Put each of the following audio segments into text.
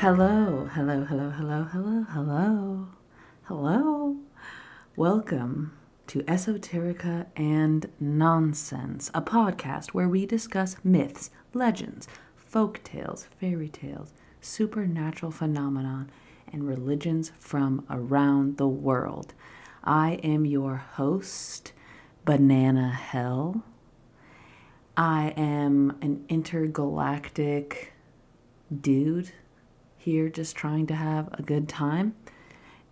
Hello, hello, hello, hello, hello, hello, hello. Welcome to Esoterica and Nonsense, a podcast where we discuss myths, legends, folk tales, fairy tales, supernatural phenomenon, and religions from around the world. I am your host, Banana Hell. I am an intergalactic dude here just trying to have a good time.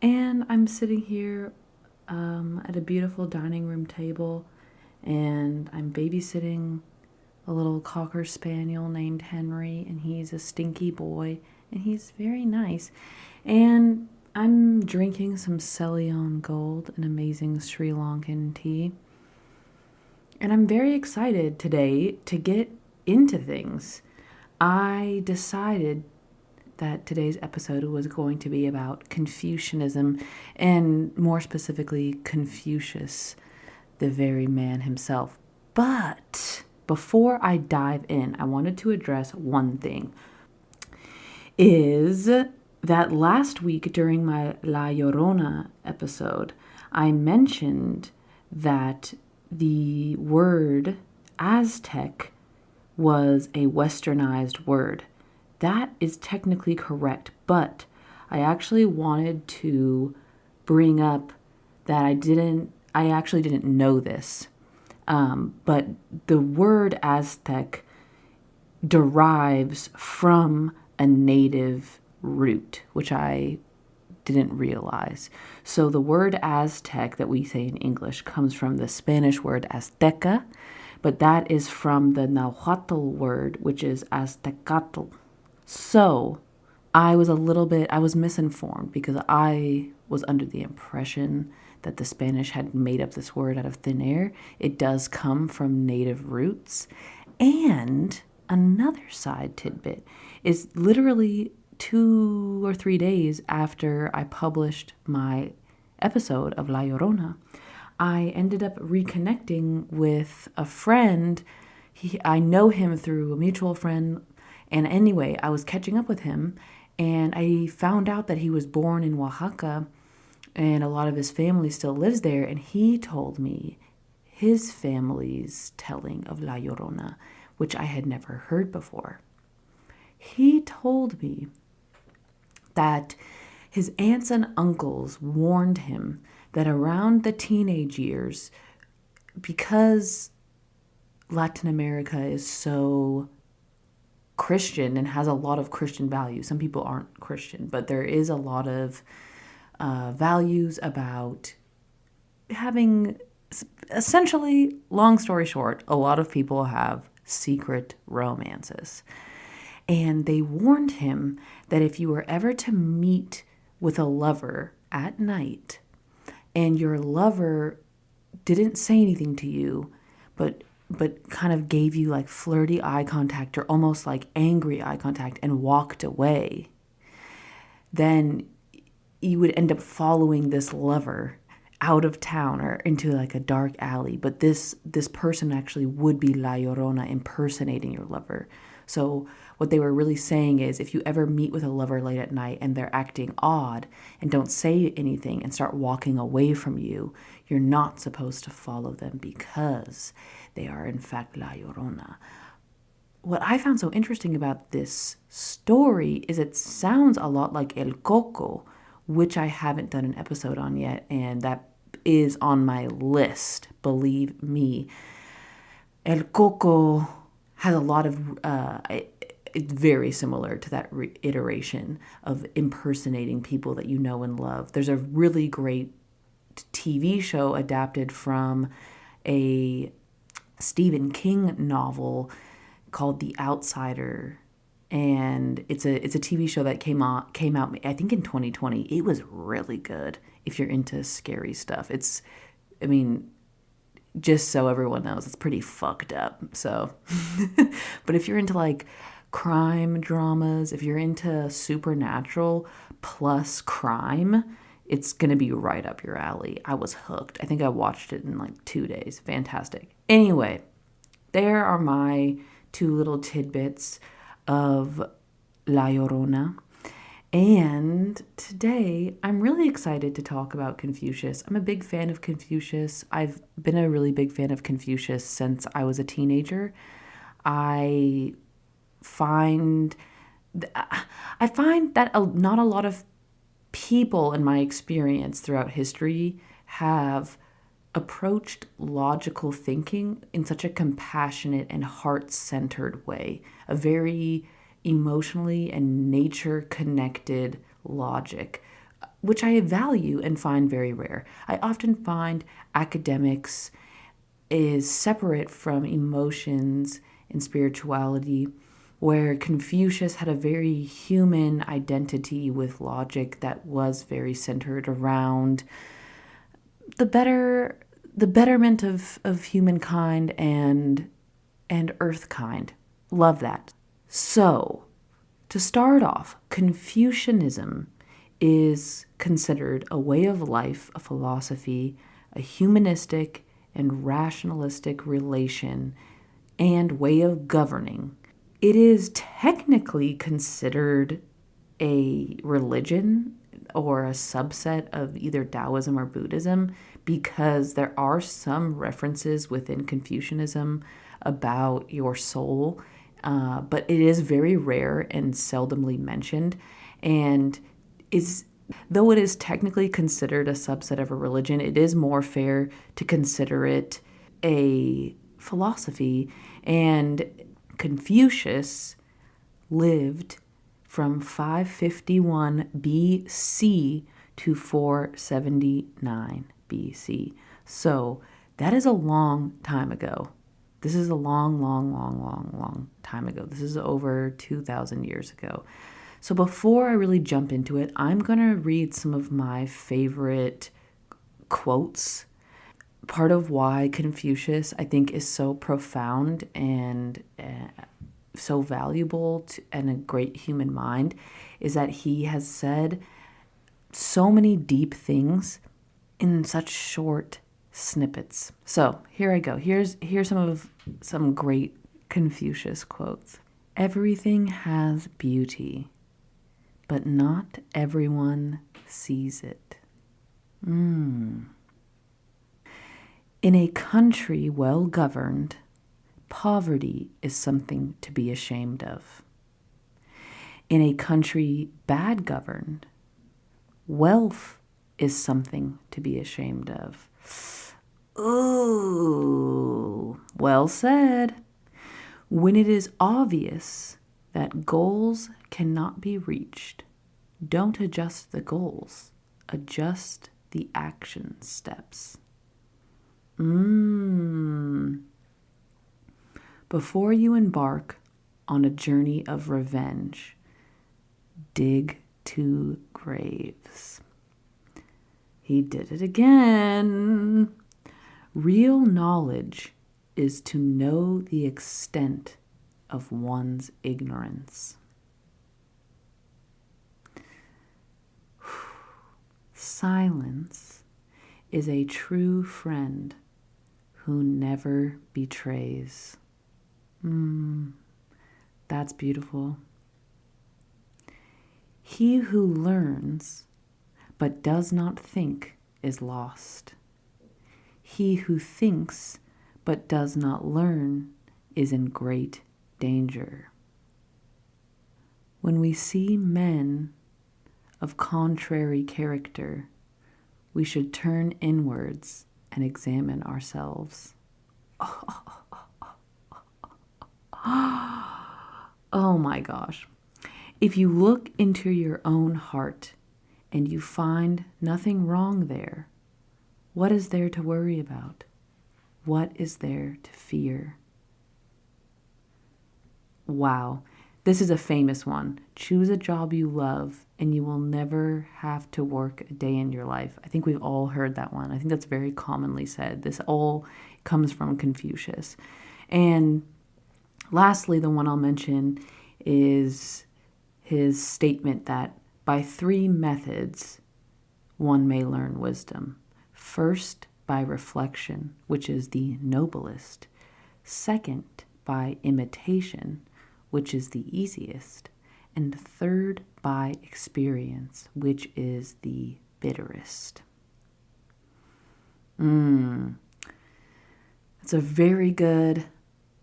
And I'm sitting here at a beautiful dining room table, and I'm babysitting a little cocker spaniel named Henry, and he's a stinky boy, and he's very nice. And I'm drinking some Celion Gold, an amazing Sri Lankan tea. And I'm very excited today to get into things. I decided that today's episode was going to be about Confucianism, and more specifically, Confucius, the very man himself. But before I dive in, I wanted to address one thing. Is that last week during my La Llorona episode, I mentioned that the word Aztec was a westernized word. That is technically correct, but I actually wanted to bring up that I actually didn't know this. But the word Aztec derives from a native root, which I didn't realize. So the word Aztec that we say in English comes from the Spanish word Azteca, but that is from the Nahuatl word, which is Aztecatl. So I was misinformed because I was under the impression that the Spanish had made up this word out of thin air. It does come from native roots. And another side tidbit is literally 2 or 3 days after I published my episode of La Llorona, I ended up reconnecting with a friend. I know him through a mutual friend. And anyway, I was catching up with him, and I found out that he was born in Oaxaca, and a lot of his family still lives there. And he told me his family's telling of La Llorona, which I had never heard before. He told me that his aunts and uncles warned him that around the teenage years, because Latin America is so Christian and has a lot of Christian values. Some people aren't Christian, but there is a lot of values about having, essentially, long story short, a lot of people have secret romances. And they warned him that if you were ever to meet with a lover at night and your lover didn't say anything to you, but kind of gave you like flirty eye contact or almost like angry eye contact and walked away, then you would end up following this lover out of town or into like a dark alley. But this person actually would be La Llorona impersonating your lover. So what they were really saying is, if you ever meet with a lover late at night and they're acting odd and don't say anything and start walking away from you, you're not supposed to follow them because they are in fact La Llorona. What I found so interesting about this story is it sounds a lot like El Coco, which I haven't done an episode on yet, and that is on my list, believe me. El Coco has a lot of, it's very similar to that iteration of impersonating people that you know and love. There's a really great TV show adapted from a Stephen King novel called The Outsider, and it's a TV show that came out I think in 2020. It was really good if you're into scary stuff. Just so everyone knows, it's pretty fucked up. So, but if you're into like crime dramas, if you're into supernatural plus crime, it's going to be right up your alley. I was hooked. I think I watched it in like 2 days. Fantastic. Anyway, there are my 2 little tidbits of La Llorona. And today, I'm really excited to talk about Confucius. I'm a big fan of Confucius. I've been a really big fan of Confucius since I was a teenager. I find I find that not a lot of people in my experience throughout history have approached logical thinking in such a compassionate and heart-centered way, a very emotionally and nature connected logic, which I value and find very rare. I often find academics is separate from emotions and spirituality, where Confucius had a very human identity with logic that was very centered around the betterment of humankind and earthkind. Love that. So, to start off, Confucianism is considered a way of life, a philosophy, a humanistic and rationalistic relation and way of governing. It is technically considered a religion or a subset of either Taoism or Buddhism because there are some references within Confucianism about your soul, but it is very rare and seldomly mentioned, and is though it is technically considered a subset of a religion, it is more fair to consider it a philosophy. And Confucius lived from 551 BC to 479 BC. So that is a long time ago. This is a long time ago. This is over 2,000 years ago. So before I really jump into it, I'm going to read some of my favorite quotes. Part of why Confucius, I think, is so profound and so valuable and a great human mind is that he has said so many deep things in such short snippets. So here I go. Here's some great Confucius quotes. Everything has beauty, but not everyone sees it. In a country well governed, poverty is something to be ashamed of. In a country bad governed, wealth is something to be ashamed of. Ooh, well said. When it is obvious that goals cannot be reached, don't adjust the goals, adjust the action steps. Before you embark on a journey of revenge, dig 2 graves. He did it again. Real knowledge is to know the extent of one's ignorance. Silence is a true friend who never betrays. That's beautiful. He who learns but does not think is lost. He who thinks but does not learn is in great danger. When we see men of contrary character, we should turn inwards and examine ourselves. Oh my gosh. If you look into your own heart and you find nothing wrong there, what is there to worry about? What is there to fear? Wow, this is a famous one. Choose a job you love and you will never have to work a day in your life. I think we've all heard that one. I think that's very commonly said. This all comes from Confucius. And lastly, the one I'll mention is his statement that by 3 methods one may learn wisdom. First, by reflection, which is the noblest. Second, by imitation, which is the easiest. and the third by experience, which is the bitterest. It's a very good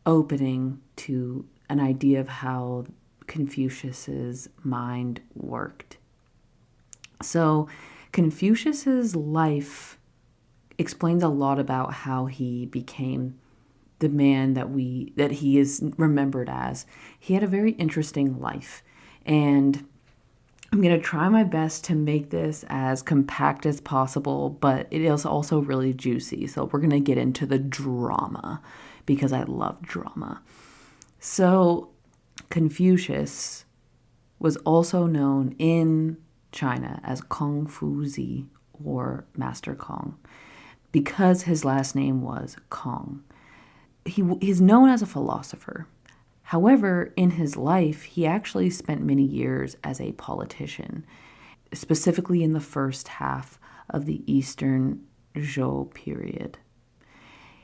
opening to an idea of how Confucius's mind worked. So, Confucius's life explains a lot about how he became the man that he is remembered as. He had a very interesting life, and I'm going to try my best to make this as compact as possible, but it is also really juicy. So we're going to get into the drama because I love drama. So Confucius was also known in China as Confuzi, or Master Kong, because his last name was Kong. He's known as a philosopher. However, in his life, he actually spent many years as a politician, specifically in the first half of the Eastern Zhou period.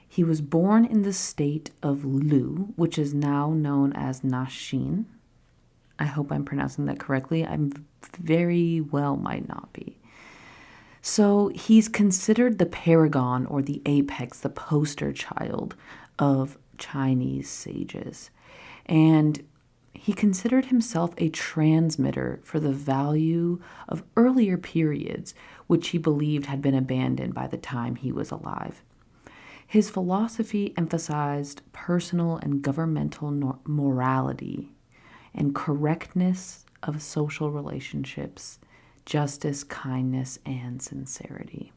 He was born in the state of Lu, which is now known as Naxin. I hope I'm pronouncing that correctly. I very well might not be. So he's considered the paragon or the apex, the poster child of Chinese sages. And he considered himself a transmitter for the value of earlier periods, which he believed had been abandoned by the time he was alive. His philosophy emphasized personal and governmental morality and correctness of social relationships, justice, kindness, and sincerity.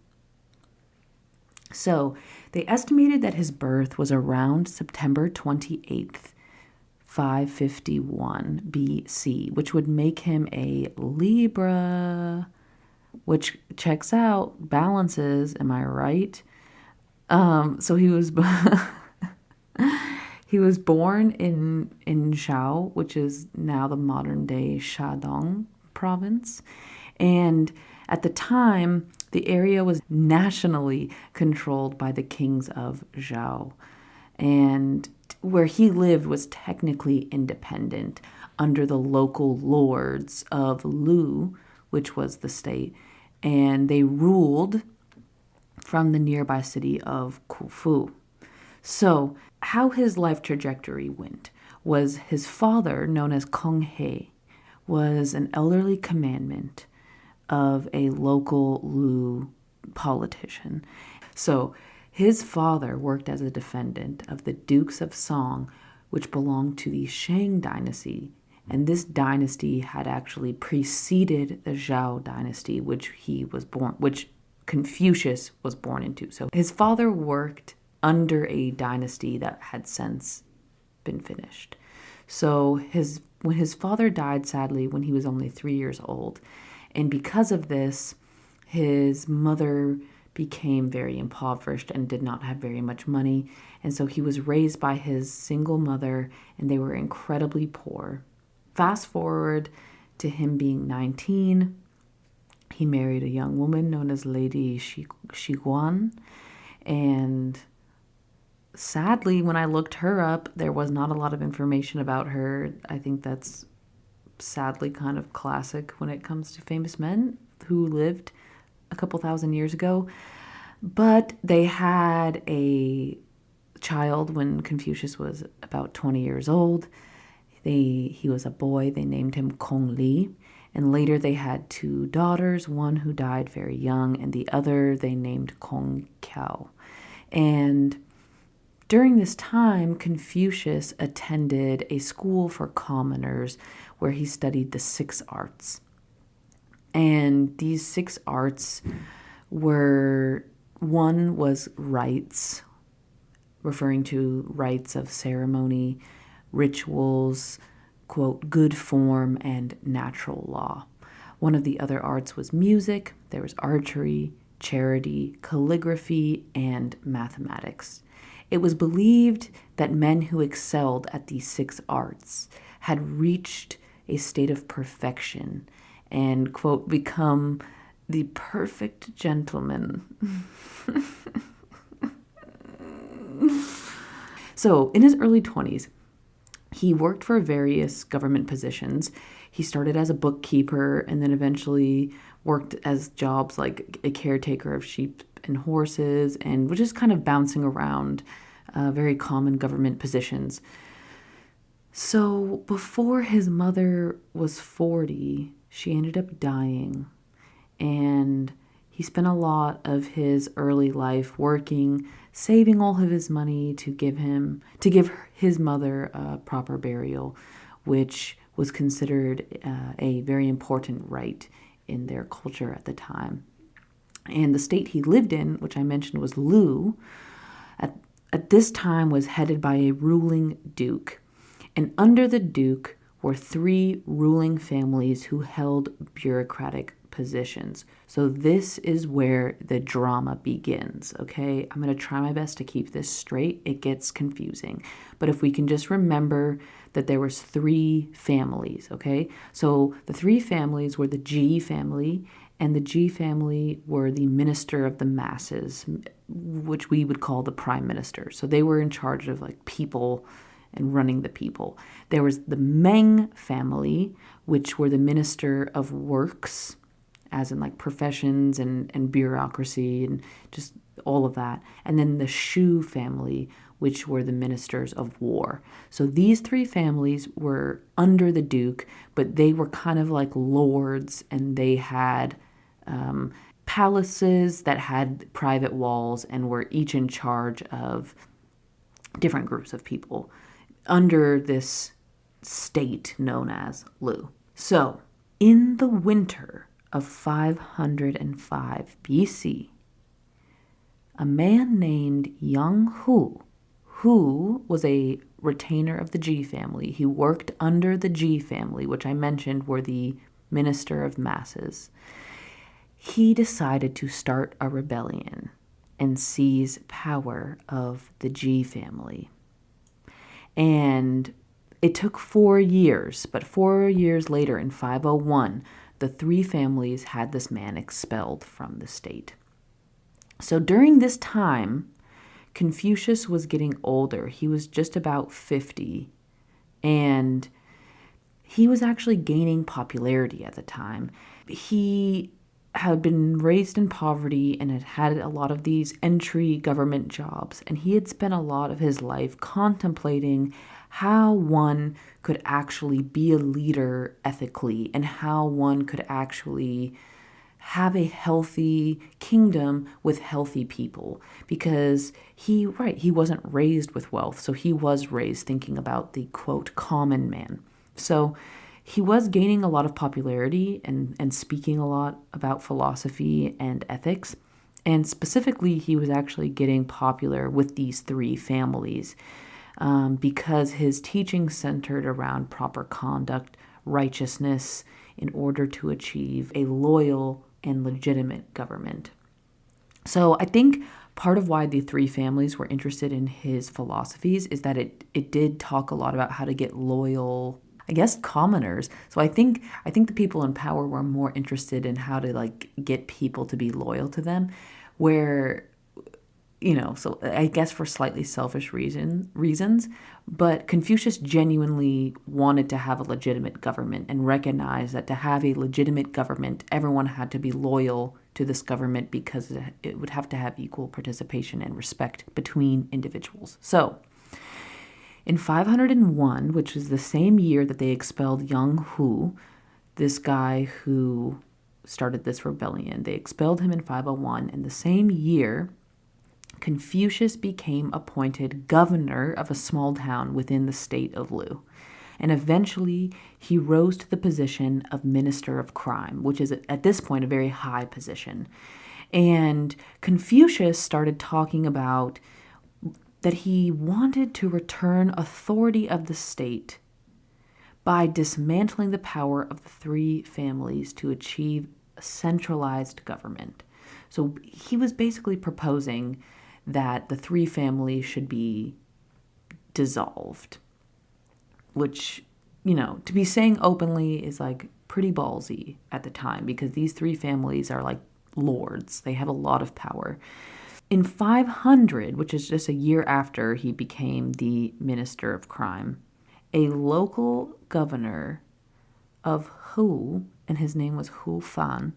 So they estimated that his birth was around September 28th, 551 BC, which would make him a Libra, which checks out, balances, am I right? So he was he was born in Zhao, which is now the modern day Shandong province. And at the time, the area was nationally controlled by the kings of Zhao. And where he lived was technically independent under the local lords of Lu, which was the state. And they ruled from the nearby city of Khufu. So, how his life trajectory went was his father, known as Kong He, was an elderly commandant of a local Lu politician. So, his father worked as a defendant of the Dukes of Song, which belonged to the Shang dynasty, and this dynasty had actually preceded the Zhao dynasty, which Confucius was born into. So his father worked under a dynasty that had since been finished. So when his father died, sadly, when he was only 3 years old, and because of this, his mother became very impoverished and did not have very much money. And so he was raised by his single mother, and they were incredibly poor. Fast forward to him being 19, he married a young woman known as Lady Shiguan. And sadly, when I looked her up, there was not a lot of information about her. I think that's sadly kind of classic when it comes to famous men who lived a couple thousand years ago. But they had a child when Confucius was about 20 years old. He was a boy. They named him Kong Li. And later they had 2 daughters, one who died very young, and the other they named Kong Kiao. And during this time, Confucius attended a school for commoners where he studied the 6 arts. And these 6 arts one was rites, referring to rites of ceremony, rituals, quote, good form, and natural law. One of the other arts was music. There was archery, charity, calligraphy, and mathematics. It was believed that men who excelled at these 6 arts had reached a state of perfection and, quote, become the perfect gentleman. So, in his early 20s, He worked for various government positions. He started as a bookkeeper and then eventually worked as jobs like a caretaker of sheep and horses, and was just kind of bouncing around very common government positions. So before his mother was 40, she ended up dying, and he spent a lot of his early life working, saving all of his money to give his mother a proper burial, which was considered a very important rite in their culture at the time. And the state he lived in, which I mentioned was Lu, at, at this time was headed by a ruling duke. And under the duke were three ruling families who held bureaucratic positions. So this is where the drama begins, okay? I'm going to try my best to keep this straight. It gets confusing. But if we can just remember that there was three families, okay? So the three families were the G family, and the G family were the minister of the masses, which we would call the prime minister. So they were in charge of like people and running the people. There was the Meng family, which were the minister of works, as in like professions and bureaucracy and just all of that. And then the Shu family, which were the ministers of war. So these three families were under the duke, but they were kind of like lords, and they had palaces that had private walls and were each in charge of different groups of people under this state known as Lu. So, in the winter of 505 BC, a man named Yang Hu, who was a retainer of the Ji family, he worked under the Ji family, which I mentioned were the minister of masses. He decided to start a rebellion and seize power of the Ji family. And it took 4 years, but 4 years later in 501, the three families had this man expelled from the state. So during this time, Confucius was getting older. He was just about 50, and he was actually gaining popularity at the time. He had been raised in poverty and had had a lot of these entry government jobs, and he had spent a lot of his life contemplating how one could actually be a leader ethically and how one could actually have a healthy kingdom with healthy people, because he wasn't raised with wealth, so he was raised thinking about the quote common man. So he was gaining a lot of popularity and speaking a lot about philosophy and ethics. And specifically, he was actually getting popular with these three families because his teaching centered around proper conduct, righteousness, in order to achieve a loyal and legitimate government. So I think part of why the three families were interested in his philosophies is that it did talk a lot about how to get loyal, I guess, commoners. So I think the people in power were more interested in how to like get people to be loyal to them, where so I guess for slightly selfish reasons, but Confucius genuinely wanted to have a legitimate government and recognized that to have a legitimate government, everyone had to be loyal to this government because it would have to have equal participation and respect between individuals. So, in 501, which is the same year that they expelled Yang Hu, this guy who started this rebellion, they expelled him in 501, and the same year Confucius became appointed governor of a small town within the state of Lu. And eventually, he rose to the position of minister of crime, which is at this point a very high position. And Confucius started talking about that he wanted to return authority of the state by dismantling the power of the three families to achieve a centralized government. So he was basically proposing that the three families should be dissolved, which, to be saying openly is like pretty ballsy at the time, because these three families are like lords. They have a lot of power. In 500, which is just a year after he became the minister of crime, a local governor of Hu, and his name was Hu Fan,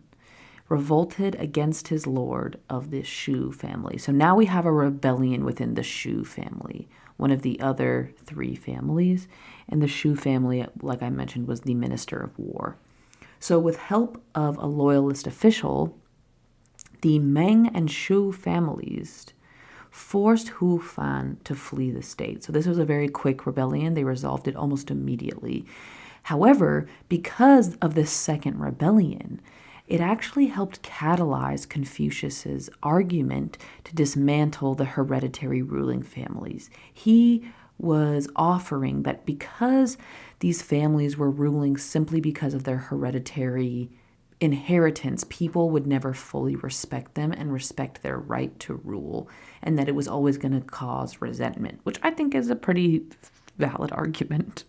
revolted against his lord of the Shu family. So now we have a rebellion within the Shu family, one of the other three families. And the Shu family, like I mentioned, was the minister of war. So with help of a loyalist official, the Meng and Shu families forced Hu Fan to flee the state. So this was a very quick rebellion. They resolved it almost immediately. However, because of this second rebellion, it actually helped catalyze Confucius's argument to dismantle the hereditary ruling families. He was offering that because these families were ruling simply because of their hereditary inheritance, people would never fully respect them and respect their right to rule, and that it was always going to cause resentment, which I think is a pretty valid argument.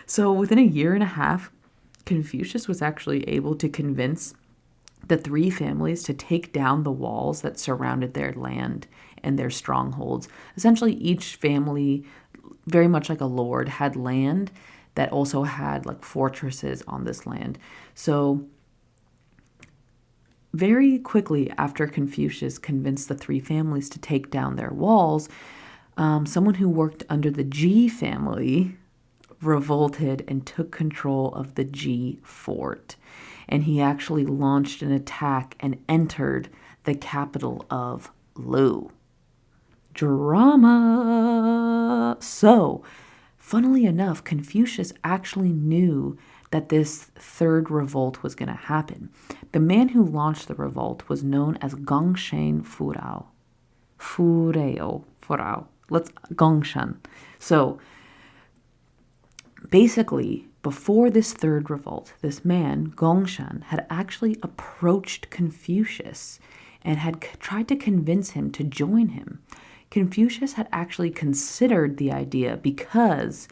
So within a year and a half, Confucius was actually able to convince the three families to take down the walls that surrounded their land and their strongholds. Essentially, each family, very much like a lord, had land that also had like fortresses on this land. So very quickly after Confucius convinced the three families to take down their walls, someone who worked under the Ji family revolted and took control of the Ji fort. And he actually launched an attack and entered the capital of Lu. Drama! So, funnily enough, Confucius actually knew that this third revolt was going to happen. The man who launched the revolt was known as Gongshan Furao. Furao. Gongshan. So, basically, before this third revolt, this man, Gongshan, had actually approached Confucius and had tried to convince him to join him. Confucius had actually considered the idea because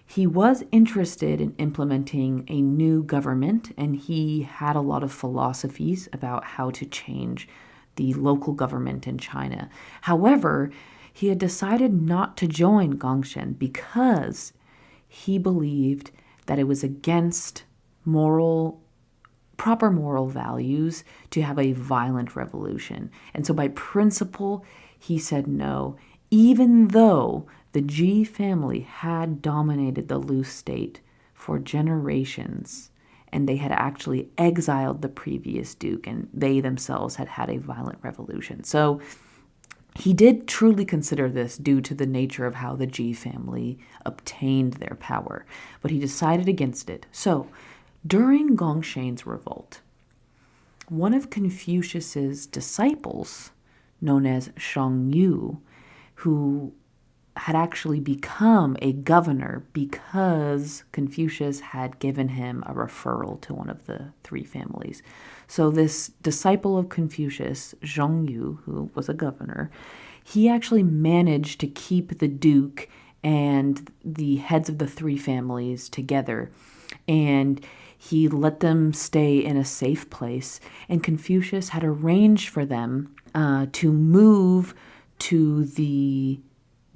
he was interested in implementing a new government, and he had a lot of philosophies about how to change the local government in China. However, he had decided not to join Gongshan because he believed that it was against proper moral values to have a violent revolution. And so by principle, he said no, even though the Ji family had dominated the Lu state for generations, and they had actually exiled the previous duke, and they themselves had had a violent revolution. So he did truly consider this due to the nature of how the Ji family obtained their power, but he decided against it. So, during Gongshan's revolt, one of Confucius's disciples, known as Shang Yu, who had actually become a governor because Confucius had given him a referral to one of the three families. So this disciple of Confucius, Zhong Yu, who was a governor, he actually managed to keep the duke and the heads of the three families together, and he let them stay in a safe place, and Confucius had arranged for them to move to the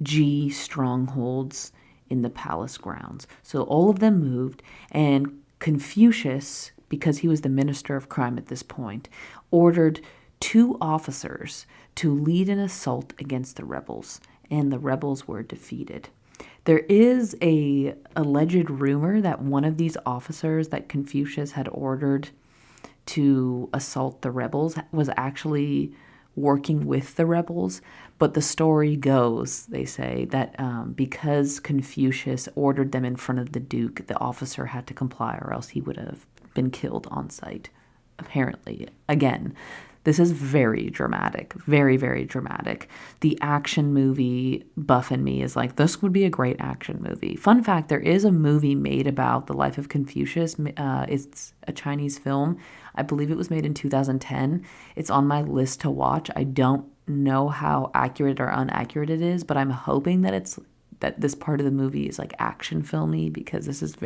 Ji strongholds in the palace grounds. So all of them moved, and Confucius, because he was the minister of crime at this point, ordered 2 officers to lead an assault against the rebels, and the rebels were defeated. There is a alleged rumor that one of these officers that Confucius had ordered to assault the rebels was actually working with the rebels, but the story goes, they say, that because Confucius ordered them in front of the duke, the officer had to comply or else he would have been killed on sight, apparently. Again, this is very dramatic, very, very dramatic. The action movie buff in me is like, this would be a great action movie. Fun fact, there is a movie made about the life of Confucius. It's a Chinese film. I believe it was made in 2010. It's on my list to watch. I don't know how accurate or inaccurate it is, but I'm hoping that this part of the movie is like action filmy, because this is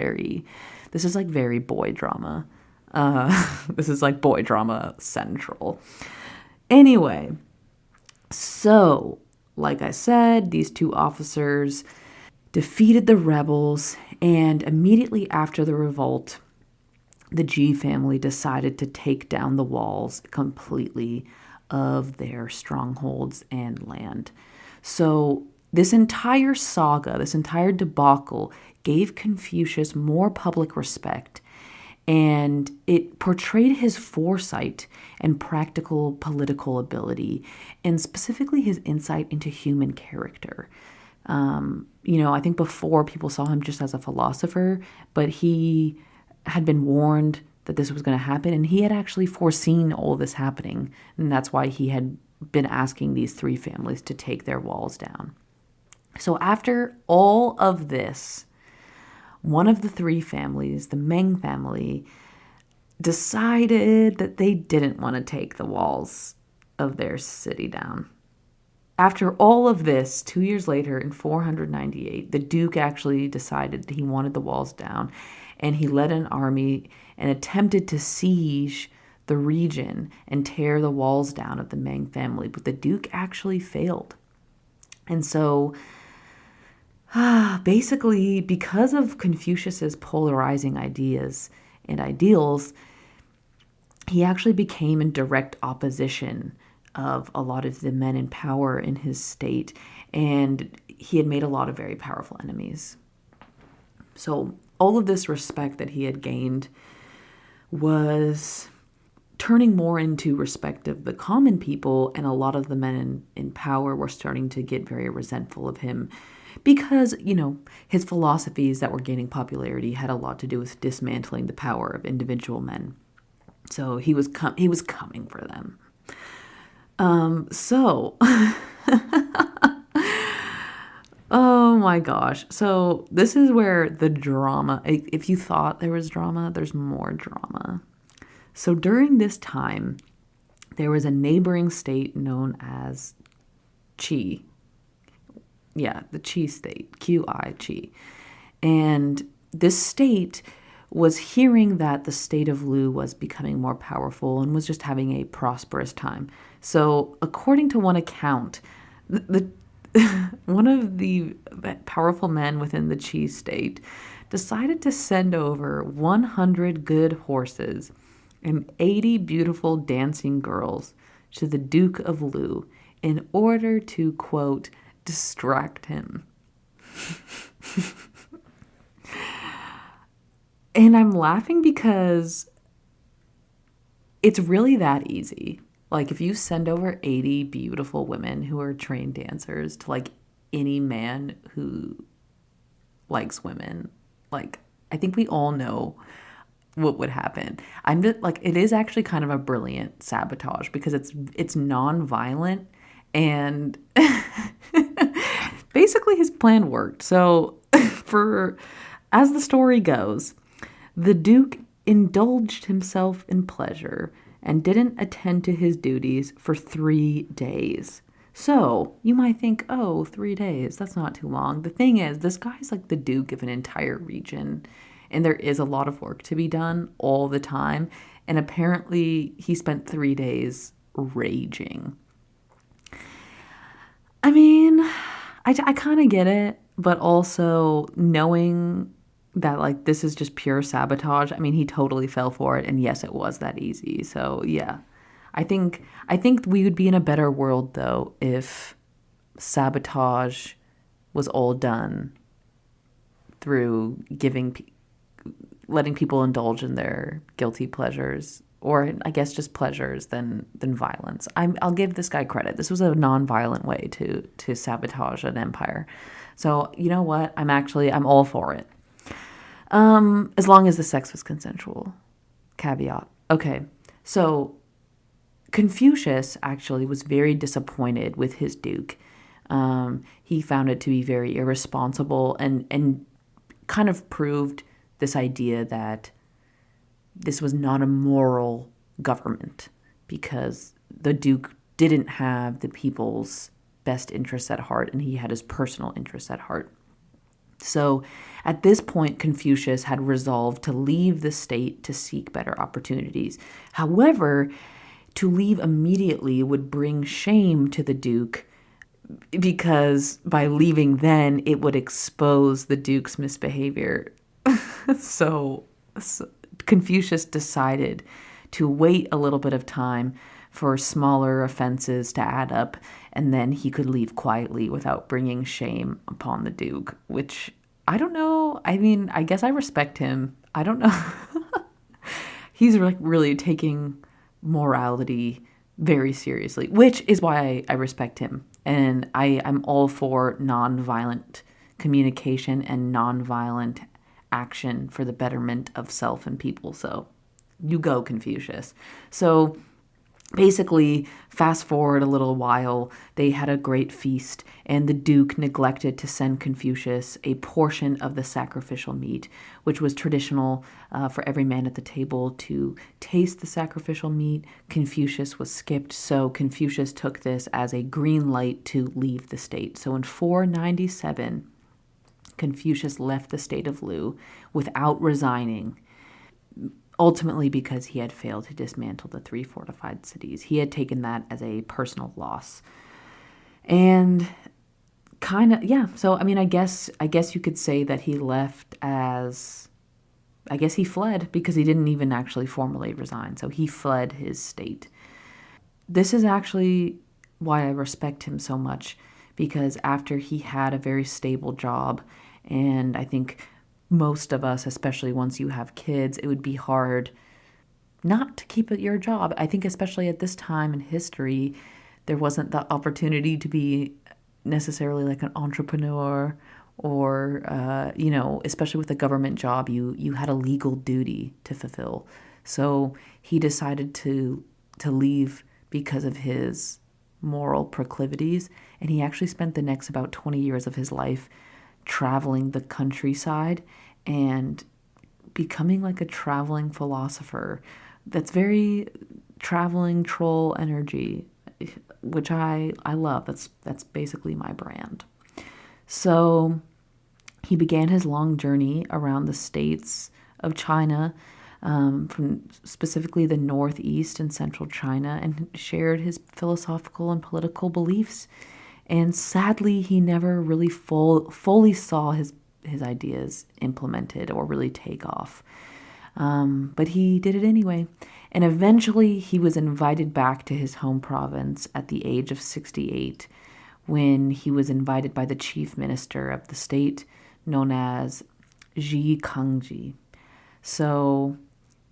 like very boy drama. This is like boy drama central. Anyway, so like I said, these 2 officers, defeated the rebels, and immediately after the revolt, the G family decided to take down the walls completely of their strongholds and land. So, this entire saga, this entire debacle, gave Confucius more public respect, and it portrayed his foresight and practical political ability, and specifically his insight into human character. I think before people saw him just as a philosopher, but he had been warned that this was going to happen, and he had actually foreseen all this happening, and that's why he had been asking these three families to take their walls down. So after all of this, one of the three families, the Meng family, decided that they didn't want to take the walls of their city down. After all of this, 2 years later, in 498, the Duke actually decided he wanted the walls down, and he led an army and attempted to siege the region and tear the walls down of the Meng family, but the Duke actually failed. And so, basically, because of Confucius's polarizing ideas and ideals, he actually became in direct opposition of a lot of the men in power in his state, and he had made a lot of very powerful enemies. So all of this respect that he had gained was turning more into respect of the common people, and a lot of the men in power were starting to get very resentful of him because, his philosophies that were gaining popularity had a lot to do with dismantling the power of individual men. So he was coming for them. Oh my gosh. So this is where the drama, if you thought there was drama, there's more drama. So during this time, there was a neighboring state known as Qi. Yeah, the Qi state, Qi, Qi. And this state was hearing that the state of Lu was becoming more powerful and was just having a prosperous time. So, according to one account, one of the powerful men within the Qi state decided to send over 100 good horses and 80 beautiful dancing girls to the Duke of Lu in order to, quote, distract him. And I'm laughing because it's really that easy. Like, if you send over 80 beautiful women who are trained dancers to, like, any man who likes women, like, I think we all know what would happen. I'm just, like, it is actually kind of a brilliant sabotage because it's non-violent, and basically his plan worked. So, as the story goes, the Duke indulged himself in pleasure and didn't attend to his duties for 3 days. So, you might think, 3 days, that's not too long. The thing is, this guy's like the Duke of an entire region, and there is a lot of work to be done all the time. And apparently, he spent 3 days raging. I mean, I kind of get it, but also knowing that, like, this is just pure sabotage. I mean, he totally fell for it, and yes, it was that easy. So yeah, I think we would be in a better world though if sabotage was all done through letting people indulge in their guilty pleasures, or I guess just pleasures, than violence. I'll give this guy credit. This was a non-violent way to sabotage an empire. So you know what? I'm all for it. As long as the sex was consensual. Caveat. Okay, so Confucius actually was very disappointed with his Duke. He found it to be very irresponsible and kind of proved this idea that this was not a moral government because the Duke didn't have the people's best interests at heart, and he had his personal interests at heart. So at this point, Confucius had resolved to leave the state to seek better opportunities. However, to leave immediately would bring shame to the Duke because by leaving then, it would expose the Duke's misbehavior. so, so Confucius decided to wait a little bit of time for smaller offenses to add up, and then he could leave quietly without bringing shame upon the Duke, which I don't know. I mean, I guess I respect him. I don't know. He's like really taking morality very seriously, which is why I respect him. And I'm all for nonviolent communication and nonviolent action for the betterment of self and people. So you go, Confucius. So basically, fast forward a little while, they had a great feast, and the Duke neglected to send Confucius a portion of the sacrificial meat, which was traditional for every man at the table to taste the sacrificial meat. Confucius was skipped, so Confucius took this as a green light to leave the state. So in 497, Confucius left the state of Lu without resigning, ultimately because he had failed to dismantle the 3 fortified cities. He had taken that as a personal loss. And kind of, yeah, so I mean, I guess you could say that he left as, I guess he fled because he didn't even actually formally resign. So he fled his state. This is actually why I respect him so much, because after he had a very stable job, and I think most of us, especially once you have kids, it would be hard not to keep at your job. I think especially at this time in history, there wasn't the opportunity to be necessarily like an entrepreneur or, especially with a government job, you had a legal duty to fulfill. So he decided to leave because of his moral proclivities, and he actually spent the next about 20 years of his life traveling the countryside and becoming like a traveling philosopher. That's very traveling troll energy, which I love. That's basically my brand. So he began his long journey around the states of China, from specifically the northeast and central China, and shared his philosophical and political beliefs. And sadly, he never really fully saw his ideas implemented or really take off. But he did it anyway. And eventually, he was invited back to his home province at the age of 68, when he was invited by the chief minister of the state, known as Ji Kangji. So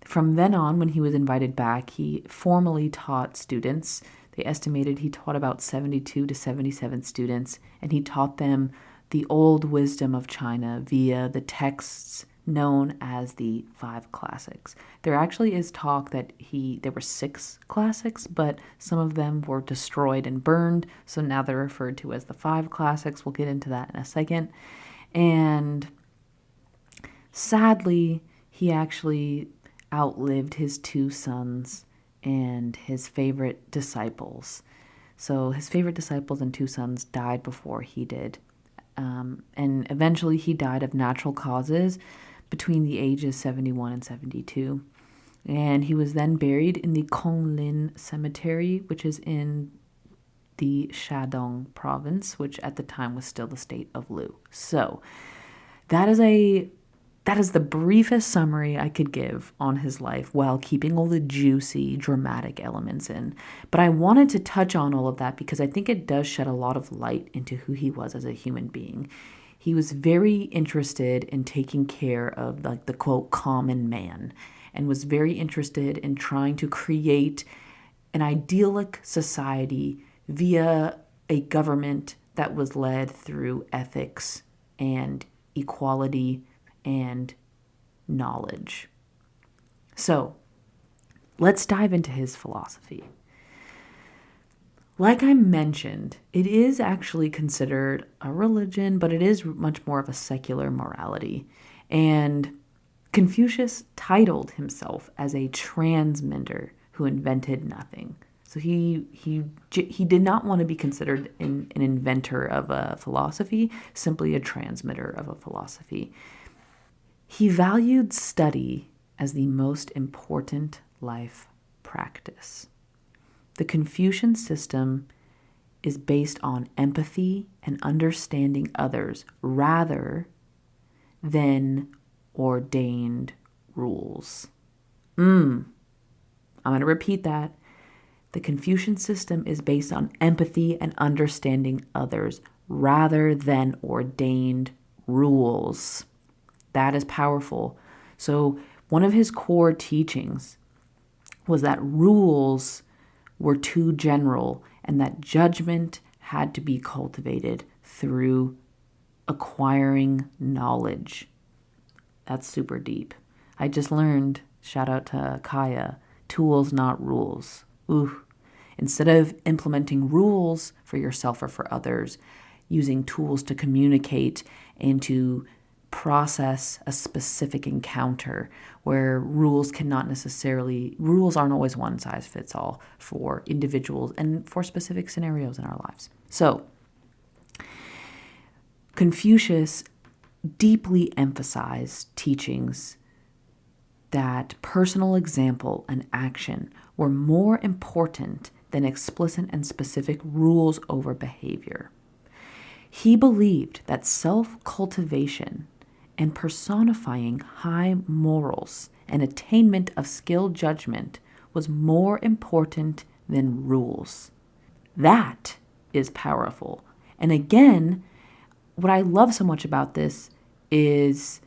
from then on, when he was invited back, he formally taught students. They estimated he taught about 72 to 77 students, and he taught them the old wisdom of China via the texts known as the 5 classics. There actually is talk that there were 6 classics, but some of them were destroyed and burned, so now they're referred to as the 5 classics. We'll get into that in a second. And sadly, he actually outlived his 2 sons and his favorite disciples. So his favorite disciples and 2 sons died before he did. And eventually he died of natural causes between the ages 71 and 72. And he was then buried in the Konglin Cemetery, which is in the Shandong province, which at the time was still the state of Lu. So that is the briefest summary I could give on his life while keeping all the juicy, dramatic elements in. But I wanted to touch on all of that because I think it does shed a lot of light into who he was as a human being. He was very interested in taking care of like the quote common man, and was very interested in trying to create an idyllic society via a government that was led through ethics and equality and knowledge. So let's dive into his philosophy. Like I mentioned, it is actually considered a religion, but it is much more of a secular morality. And Confucius titled himself as a transmitter who invented nothing. So he did not want to be considered an inventor of a philosophy, simply a transmitter of a philosophy. He valued study as the most important life practice. The Confucian system is based on empathy and understanding others rather than ordained rules. I'm going to repeat that. The Confucian system is based on empathy and understanding others rather than ordained rules. That is powerful. So, one of his core teachings was that rules were too general and that judgment had to be cultivated through acquiring knowledge. That's super deep. I just learned, shout out to Kaya, tools, not rules. Ooh. Instead of implementing rules for yourself or for others, using tools to communicate and to process a specific encounter where rules aren't always one size fits all for individuals and for specific scenarios in our lives. So, Confucius deeply emphasized teachings that personal example and action were more important than explicit and specific rules over behavior. He believed that self-cultivation and personifying high morals and attainment of skilled judgment was more important than rules. That is powerful. And again, what I love so much about this is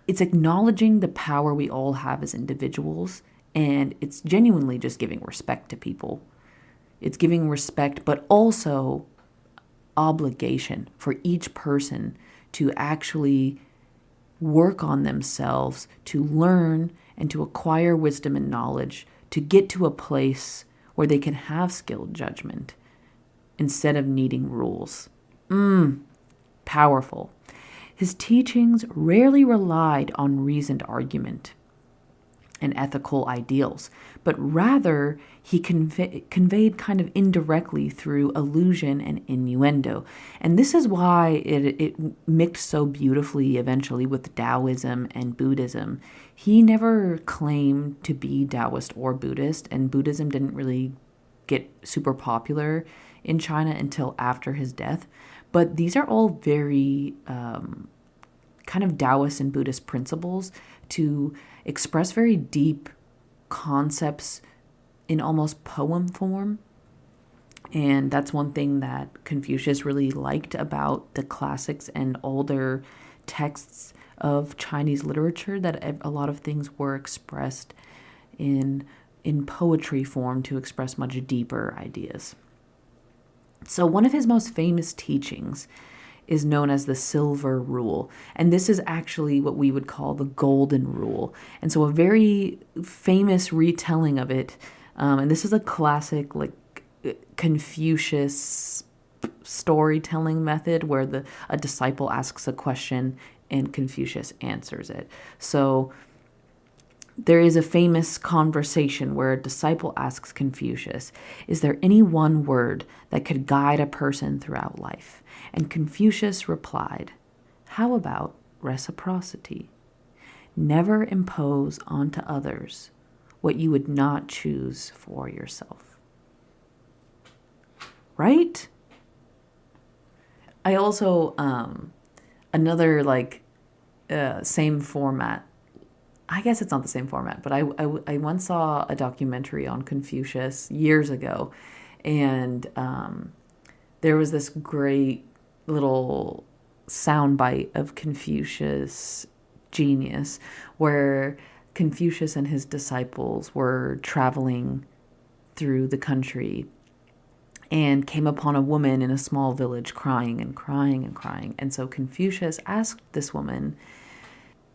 it's acknowledging the power we all have as individuals, and it's genuinely just giving respect to people. It's giving respect, but also obligation for each person to actually work on themselves, to learn and to acquire wisdom and knowledge, to get to a place where they can have skilled judgment instead of needing rules. Powerful. His teachings rarely relied on reasoned argument and ethical ideals, but rather he conveyed kind of indirectly through allusion and innuendo. And this is why it mixed so beautifully eventually with Taoism and Buddhism. He never claimed to be Taoist or Buddhist, and Buddhism didn't really get super popular in China until after his death. But these are all very kind of Taoist and Buddhist principles to express very deep concepts in almost poem form. And that's one thing that Confucius really liked about the classics and older texts of Chinese literature, that a lot of things were expressed in poetry form to express much deeper ideas. So one of his most famous teachings is known as the Silver Rule. And this is actually what we would call the Golden Rule. And so a very famous retelling of it, and this is a classic Confucius storytelling method where a disciple asks a question and Confucius answers it. So there is a famous conversation where a disciple asks Confucius, "Is there any one word that could guide a person throughout life?" And Confucius replied, "How about reciprocity? Never impose onto others what you would not choose for yourself." Right? I also, another same format, I guess it's not the same format, but I once saw a documentary on Confucius years ago, and there was this great little soundbite of Confucius genius where Confucius and his disciples were traveling through the country and came upon a woman in a small village crying and crying and crying. And so Confucius asked this woman,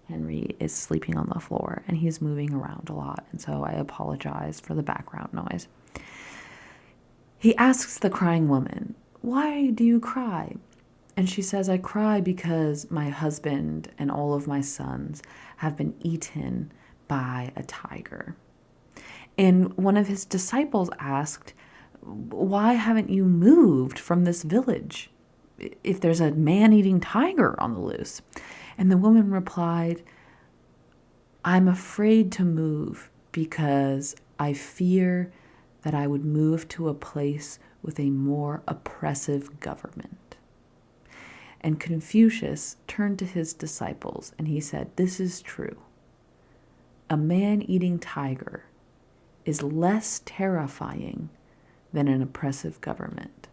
Henry is sleeping on the floor and he's moving around a lot, and so I apologize for the background noise. He asks the crying woman, "Why do you cry?" And she says, "I cry because my husband and all of my sons have been eaten by a tiger." And one of his disciples asked, "Why haven't you moved from this village if there's a man-eating tiger on the loose?" And the woman replied, "I'm afraid to move because I fear that I would move to a place with a more oppressive government. And Confucius turned to his disciples and he said, "This is true. A man-eating tiger is less terrifying than an oppressive government."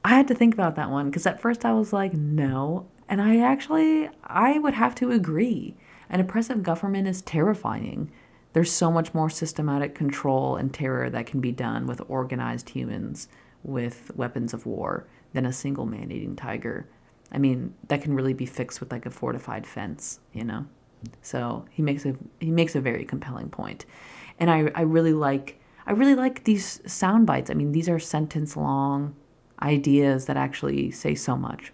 I had to think about that one because at first I was like, no. And I would have to agree. An oppressive government is terrifying. There's so much more systematic control and terror that can be done with organized humans with weapons of war than a single man-eating tiger. I mean, that can really be fixed with like a fortified fence, you know? So he makes a very compelling point. And I really like these sound bites. I mean, these are sentence long ideas that actually say so much.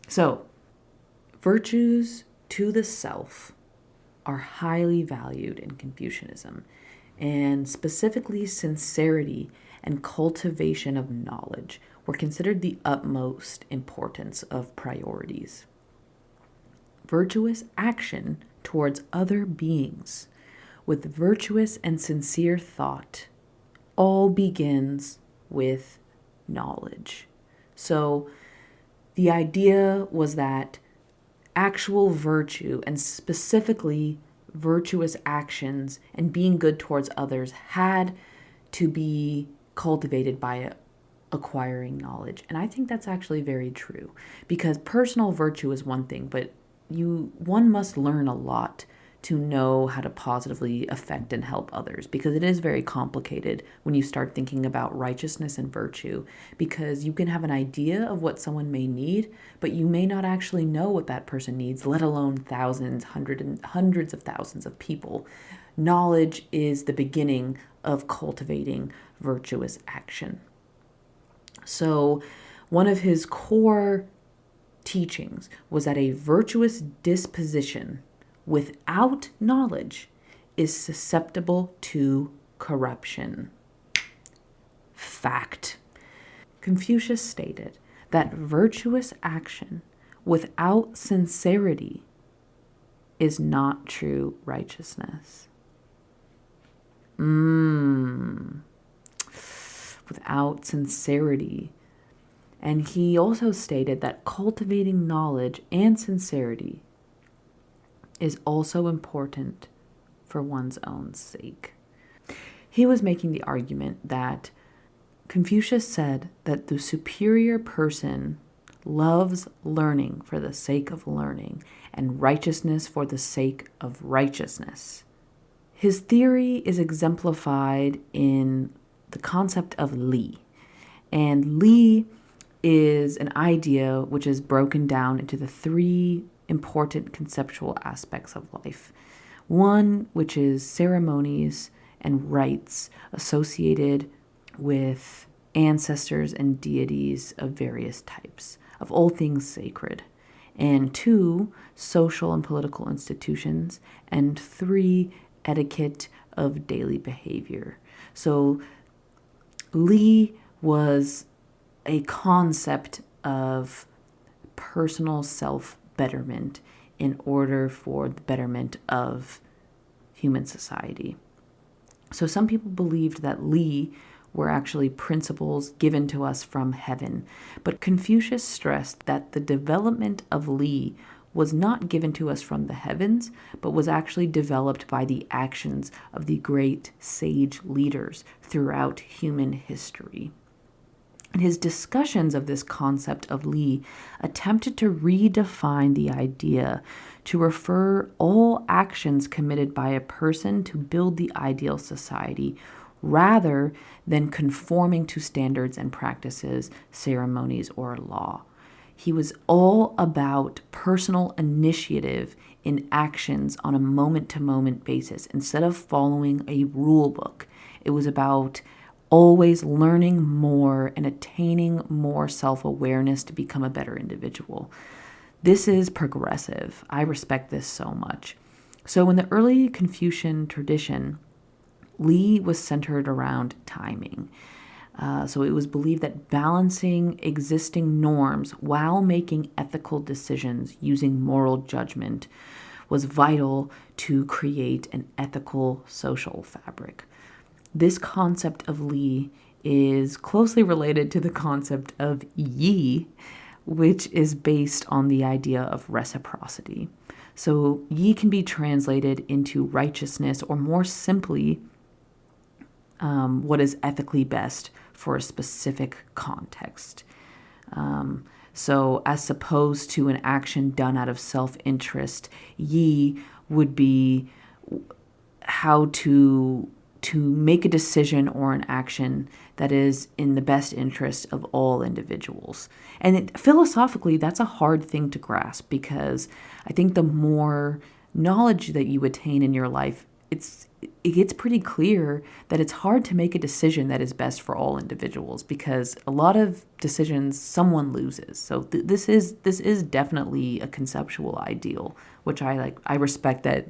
So, virtues to the self are highly valued in Confucianism, and specifically sincerity and cultivation of knowledge were considered the utmost importance of priorities. Virtuous action towards other beings with virtuous and sincere thought all begins with knowledge. So the idea was that actual virtue, and specifically virtuous actions and being good towards others, had to be cultivated by acquiring knowledge. And I think that's actually very true, because personal virtue is one thing, but one must learn a lot to know how to positively affect and help others, because it is very complicated when you start thinking about righteousness and virtue, because you can have an idea of what someone may need, but you may not actually know what that person needs, let alone thousands, hundreds of thousands of people. Knowledge is the beginning of cultivating virtuous action. So one of his core teachings was that a virtuous disposition without knowledge is susceptible to corruption. Fact. Confucius stated that virtuous action without sincerity is not true righteousness. Without sincerity. And he also stated that cultivating knowledge and sincerity is also important for one's own sake. He was making the argument that Confucius said that the superior person loves learning for the sake of learning and righteousness for the sake of righteousness. His theory is exemplified in the concept of Li. And Li is an idea which is broken down into the three important conceptual aspects of life. One, which is ceremonies and rites associated with ancestors and deities of various types, of all things sacred. And two, social and political institutions. And three, etiquette of daily behavior. So Li was a concept of personal self-betterment in order for the betterment of human society. So some people believed that Li were actually principles given to us from heaven, but Confucius stressed that the development of Li was not given to us from the heavens, but was actually developed by the actions of the great sage leaders throughout human history. And his discussions of this concept of Li attempted to redefine the idea to refer all actions committed by a person to build the ideal society, rather than conforming to standards and practices, ceremonies, or law. He was all about personal initiative in actions on a moment-to-moment basis. Instead of following a rule book, it was about always learning more and attaining more self-awareness to become a better individual. This is progressive. I respect this so much. So in the early Confucian tradition, Li was centered around timing. So it was believed that balancing existing norms while making ethical decisions using moral judgment was vital to create an ethical social fabric. This concept of Li is closely related to the concept of Yi, which is based on the idea of reciprocity. So Yi can be translated into righteousness, or more simply, what is ethically best for a specific context. So as opposed to an action done out of self-interest, Yi would be how to make a decision or an action that is in the best interest of all individuals. And philosophically, that's a hard thing to grasp, because I think the more knowledge that you attain in your life, it gets pretty clear that it's hard to make a decision that is best for all individuals, because a lot of decisions someone loses. So this is definitely a conceptual ideal, which I respect that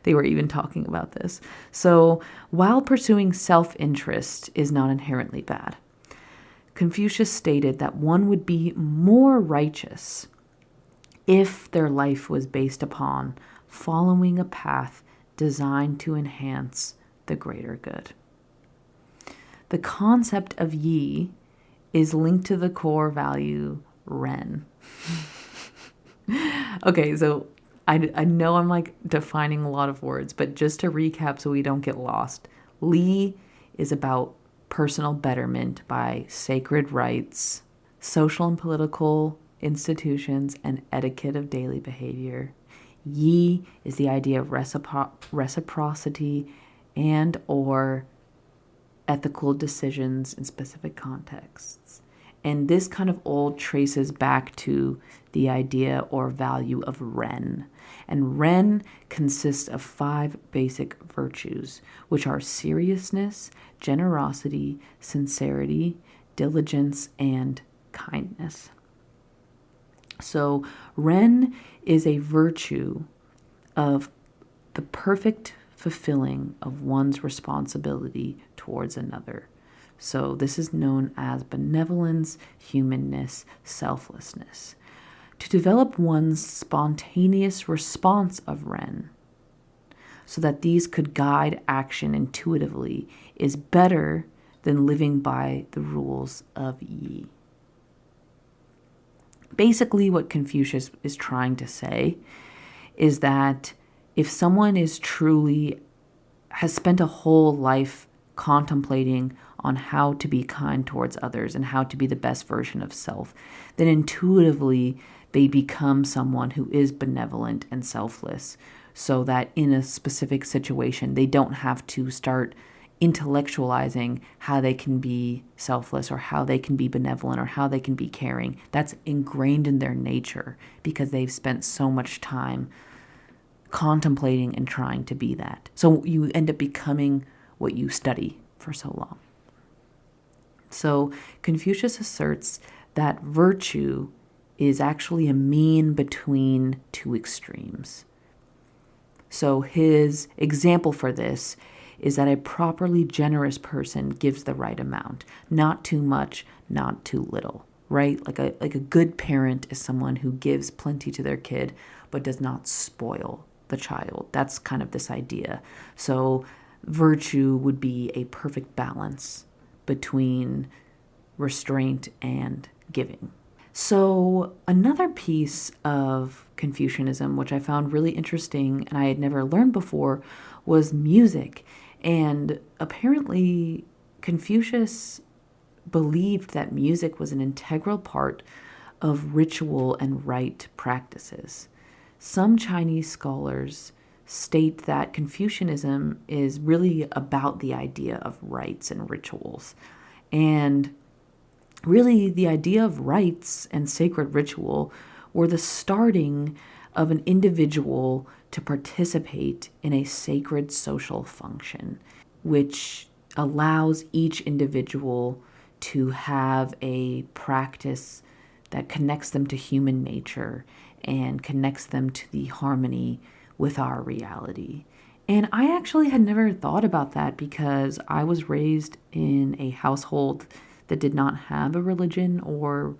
they were even talking about this. So while pursuing self-interest is not inherently bad, Confucius stated that one would be more righteous if their life was based upon following a path designed to enhance the greater good. The concept of Yi is linked to the core value Ren. Okay, so I know I'm like defining a lot of words, but just to recap so we don't get lost, Li is about personal betterment by sacred rites, social and political institutions, and etiquette of daily behavior. Yi is the idea of reciprocity and or ethical decisions in specific contexts. And this kind of all traces back to the idea or value of Ren. And Ren consists of 5 basic virtues, which are seriousness, generosity, sincerity, diligence, and kindness. So Ren is a virtue of the perfect fulfilling of one's responsibility towards another. So this is known as benevolence, humanness, selflessness. To develop one's spontaneous response of Ren, so that these could guide action intuitively, is better than living by the rules of Yi. Basically, what Confucius is trying to say is that if someone has spent a whole life contemplating on how to be kind towards others and how to be the best version of self, then intuitively they become someone who is benevolent and selfless, so that in a specific situation they don't have to start intellectualizing how they can be selfless or how they can be benevolent or how they can be caring. That's ingrained in their nature because they've spent so much time contemplating and trying to be that. So you end up becoming what you study for so long. So Confucius asserts that virtue is actually a mean between 2 extremes. So his example for this is that a properly generous person gives the right amount, not too much, not too little, right? Like a good parent is someone who gives plenty to their kid but does not spoil the child. That's kind of this idea. So virtue would be a perfect balance between restraint and giving. So another piece of Confucianism, which I found really interesting and I had never learned before, was music. And apparently Confucius believed that music was an integral part of ritual and rite practices. Some Chinese scholars state that Confucianism is really about the idea of rites and rituals. And really, the idea of rites and sacred ritual were the starting of an individual to participate in a sacred social function, which allows each individual to have a practice that connects them to human nature and connects them to the harmony with our reality. And I actually had never thought about that because I was raised in a household that did not have a religion or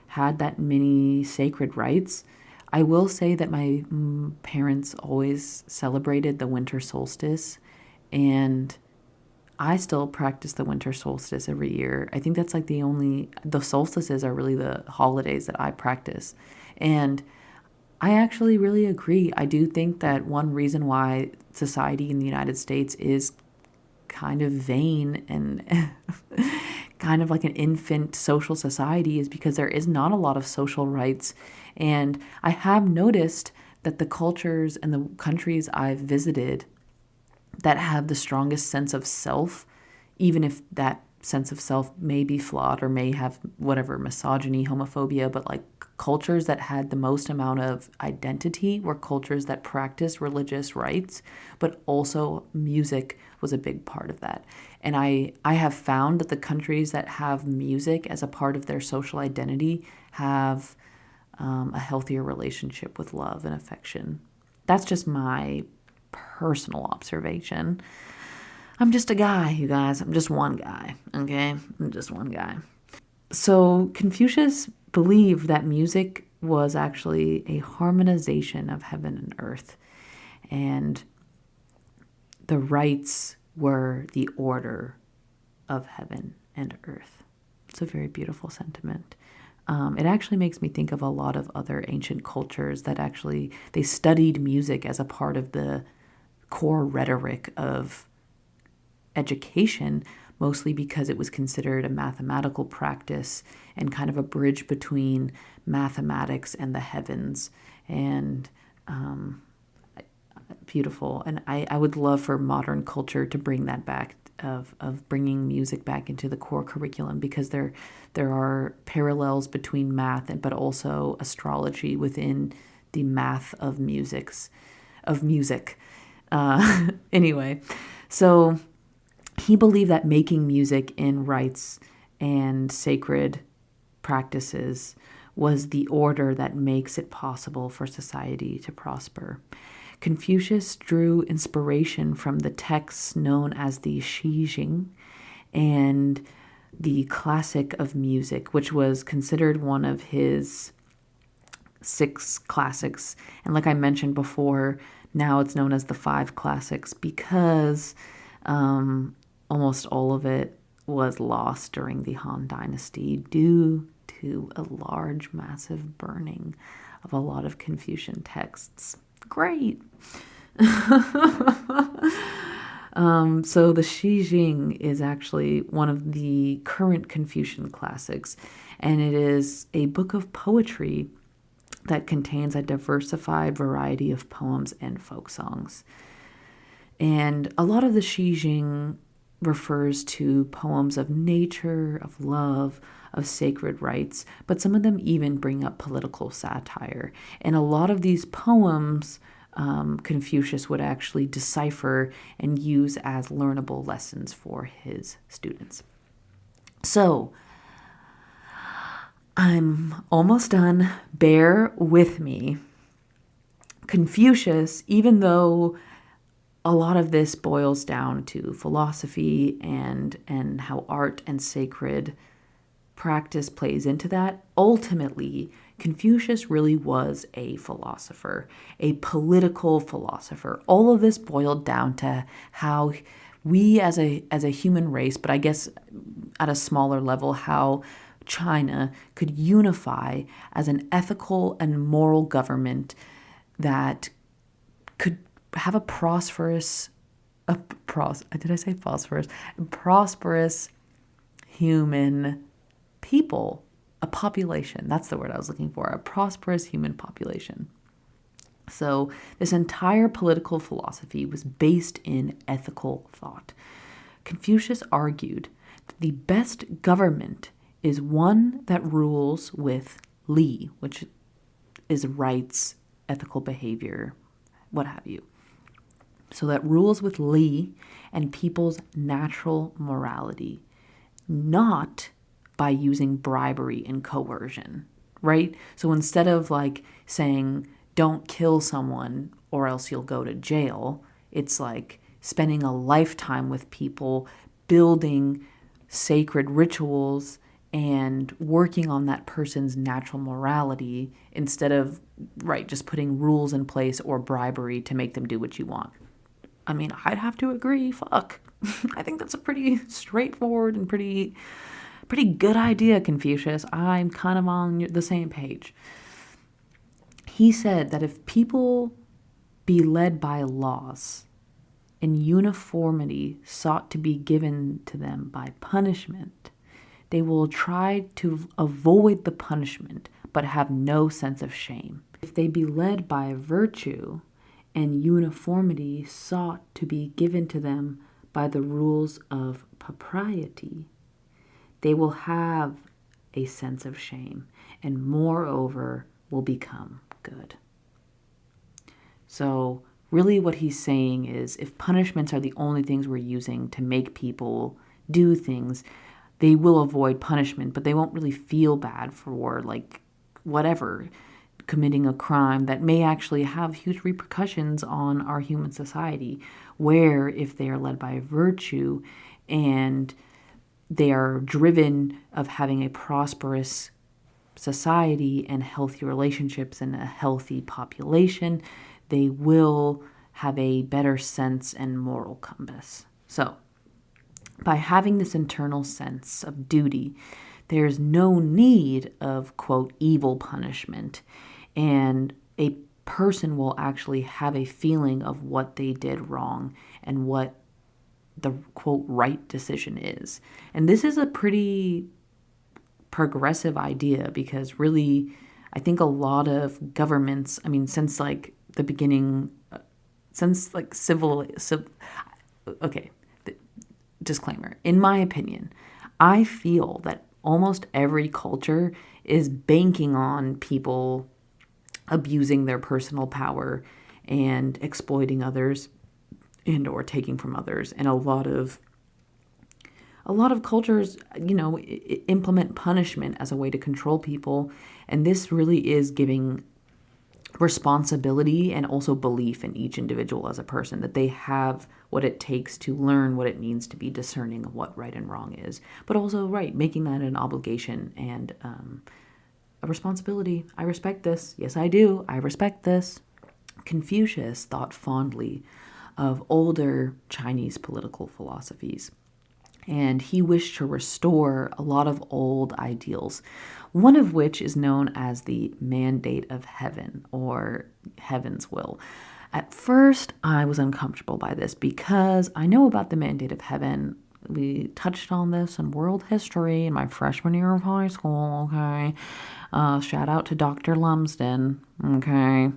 had that many sacred rites. I will say that my parents always celebrated the winter solstice, and I still practice the winter solstice every year. I think that's like the solstices are really the holidays that I practice. And I actually really agree. I do think that one reason why society in the United States is kind of vain and kind of like an infant social society is because there is not a lot of social rights. And I have noticed that the cultures and the countries I've visited that have the strongest sense of self, even if that sense of self may be flawed or may have whatever misogyny, homophobia, but like cultures that had the most amount of identity were cultures that practiced religious rites, but also music was a big part of that. And I have found that the countries that have music as a part of their social identity have a healthier relationship with love and affection. That's just my personal observation. I'm just a guy, you guys. I'm just one guy, okay? I'm just one guy. So Confucius believed that music was actually a harmonization of heaven and earth, and the rites were the order of heaven and earth. It's a very beautiful sentiment. It actually makes me think of a lot of other ancient cultures that actually they studied music as a part of the core rhetoric of education, mostly because it was considered a mathematical practice and kind of a bridge between mathematics and the heavens. And beautiful. And I would love for modern culture to bring that back, of bringing music back into the core curriculum, because there are parallels between math but also astrology within the math of music. Anyway, so he believed that making music in rites and sacred practices was the order that makes it possible for society to prosper. Confucius drew inspiration from the texts known as the Shijing and the classic of music, which was considered one of his 6 classics. And like I mentioned before, now it's known as the 5 classics because almost all of it was lost during the Han Dynasty due to a large, massive burning of a lot of Confucian texts. Great. So the Shijing is actually one of the current Confucian classics, and it is a book of poetry that contains a diversified variety of poems and folk songs. And a lot of the Shijing refers to poems of nature, of love, of sacred rites, but some of them even bring up political satire. And a lot of these poems, Confucius would actually decipher and use as learnable lessons for his students. So, I'm almost done. Bear with me. Confucius, even though a lot of this boils down to philosophy and how art and sacred practice plays into that, ultimately, Confucius really was a philosopher, a political philosopher. All of this boiled down to how we as a human race, but I guess at a smaller level, how China could unify as an ethical and moral government that could have a prosperous human people, a population. That's the word I was looking for, a prosperous human population. So this entire political philosophy was based in ethical thought. Confucius argued that the best government is one that rules with li, which is rights, ethical behavior, what have you. So that rules with li and people's natural morality, not by using bribery and coercion, right? So instead of like saying, don't kill someone or else you'll go to jail, it's like spending a lifetime with people, building sacred rituals and working on that person's natural morality instead of, right, just putting rules in place or bribery to make them do what you want. I mean, I'd have to agree. Fuck. I think that's a pretty straightforward and pretty good idea, Confucius. I'm kind of on the same page. He said that if people be led by laws and uniformity sought to be given to them by punishment, they will try to avoid the punishment but have no sense of shame. If they be led by virtue and uniformity sought to be given to them by the rules of propriety, they will have a sense of shame and moreover will become good. So really what he's saying is if punishments are the only things we're using to make people do things, they will avoid punishment, but they won't really feel bad for like whatever, committing a crime that may actually have huge repercussions on our human society, where if they are led by virtue and they are driven of having a prosperous society and healthy relationships and a healthy population, they will have a better sense and moral compass. So, by having this internal sense of duty, there's no need of, quote, evil punishment, and a person will actually have a feeling of what they did wrong and what the, quote, right decision is. And this is a pretty progressive idea because really, I think a lot of governments, I mean, since like the beginning, since like okay, disclaimer, in my opinion, I feel that almost every culture is banking on people abusing their personal power and exploiting others and or taking from others. And a lot of cultures, implement punishment as a way to control people. And this really is giving responsibility and also belief in each individual as a person, that they have what it takes to learn what it means to be discerning of what right and wrong is, but also, right, making that an obligation and a responsibility. I respect this. Yes, I do. I respect this. Confucius thought fondly of older Chinese political philosophies, and he wished to restore a lot of old ideals, one of which is known as the mandate of heaven or heaven's will. At first, I was uncomfortable by this because I know about the mandate of heaven. We touched on this in world history in my freshman year of high school, okay? Shout out to Dr. Lumsden, okay?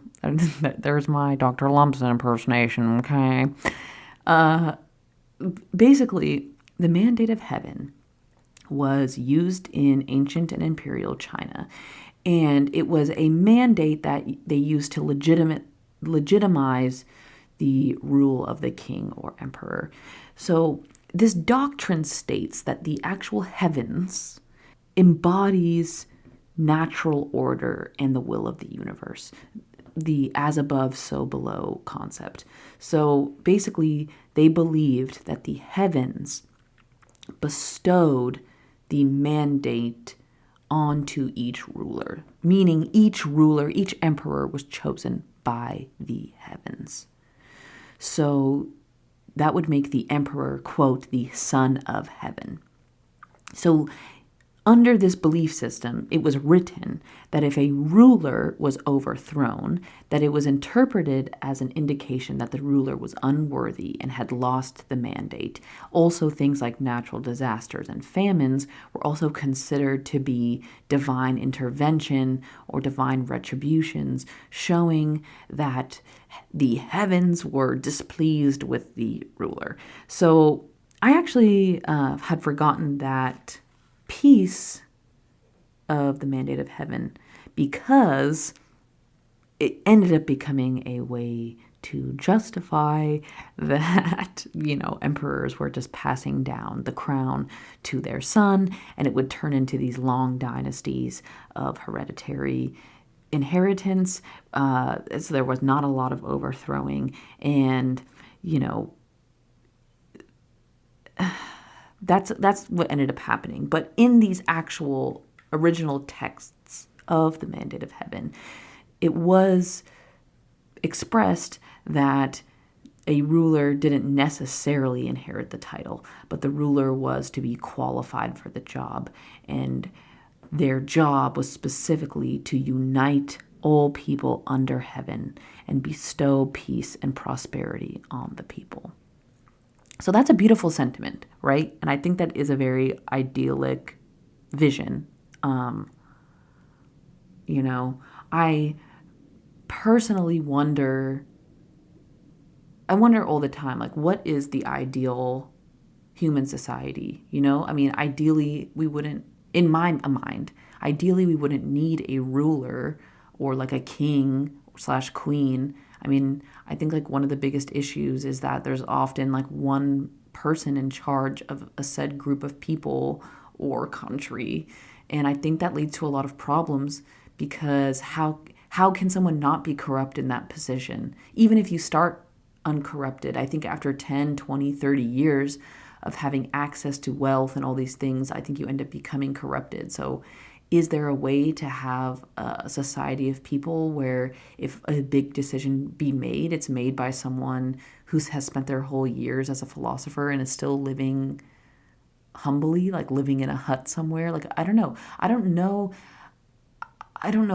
There's my Dr. Lumsden impersonation, okay? Basically, the mandate of heaven was used in ancient and imperial China, and it was a mandate that they used to legitimize the rule of the king or emperor. So this doctrine states that the actual heavens embodies natural order and the will of the universe, the as above, so below concept. So basically, they believed that the heavens bestowed the mandate onto each ruler, meaning each ruler, each emperor was chosen by the heavens. So that would make the emperor, quote, the son of heaven. So under this belief system, it was written that if a ruler was overthrown, that it was interpreted as an indication that the ruler was unworthy and had lost the mandate. Also, things like natural disasters and famines were also considered to be divine intervention or divine retributions, showing that the heavens were displeased with the ruler. So I actually had forgotten that piece of the mandate of heaven because it ended up becoming a way to justify that, emperors were just passing down the crown to their son, and it would turn into these long dynasties of hereditary inheritance. So there was not a lot of overthrowing, and, That's what ended up happening. But in these actual original texts of the Mandate of Heaven, it was expressed that a ruler didn't necessarily inherit the title, but the ruler was to be qualified for the job. And their job was specifically to unite all people under heaven and bestow peace and prosperity on the people. So that's a beautiful sentiment, right? And I think that is a very idyllic vision. You know, I personally I wonder all the time, like, what is the ideal human society? You know, I mean, ideally, we wouldn't, in my mind, ideally, we wouldn't need a ruler or like a king slash queen. I mean, I think like one of the biggest issues is that there's often like one person in charge of a said group of people or country. And I think that leads to a lot of problems because how can someone not be corrupt in that position? Even if you start uncorrupted, I think after 10, 20, 30 years of having access to wealth and all these things, I think you end up becoming corrupted. So is there a way to have a society of people where if a big decision be made, it's made by someone who has spent their whole years as a philosopher and is still living humbly, like living in a hut somewhere? Like, I don't know. I don't know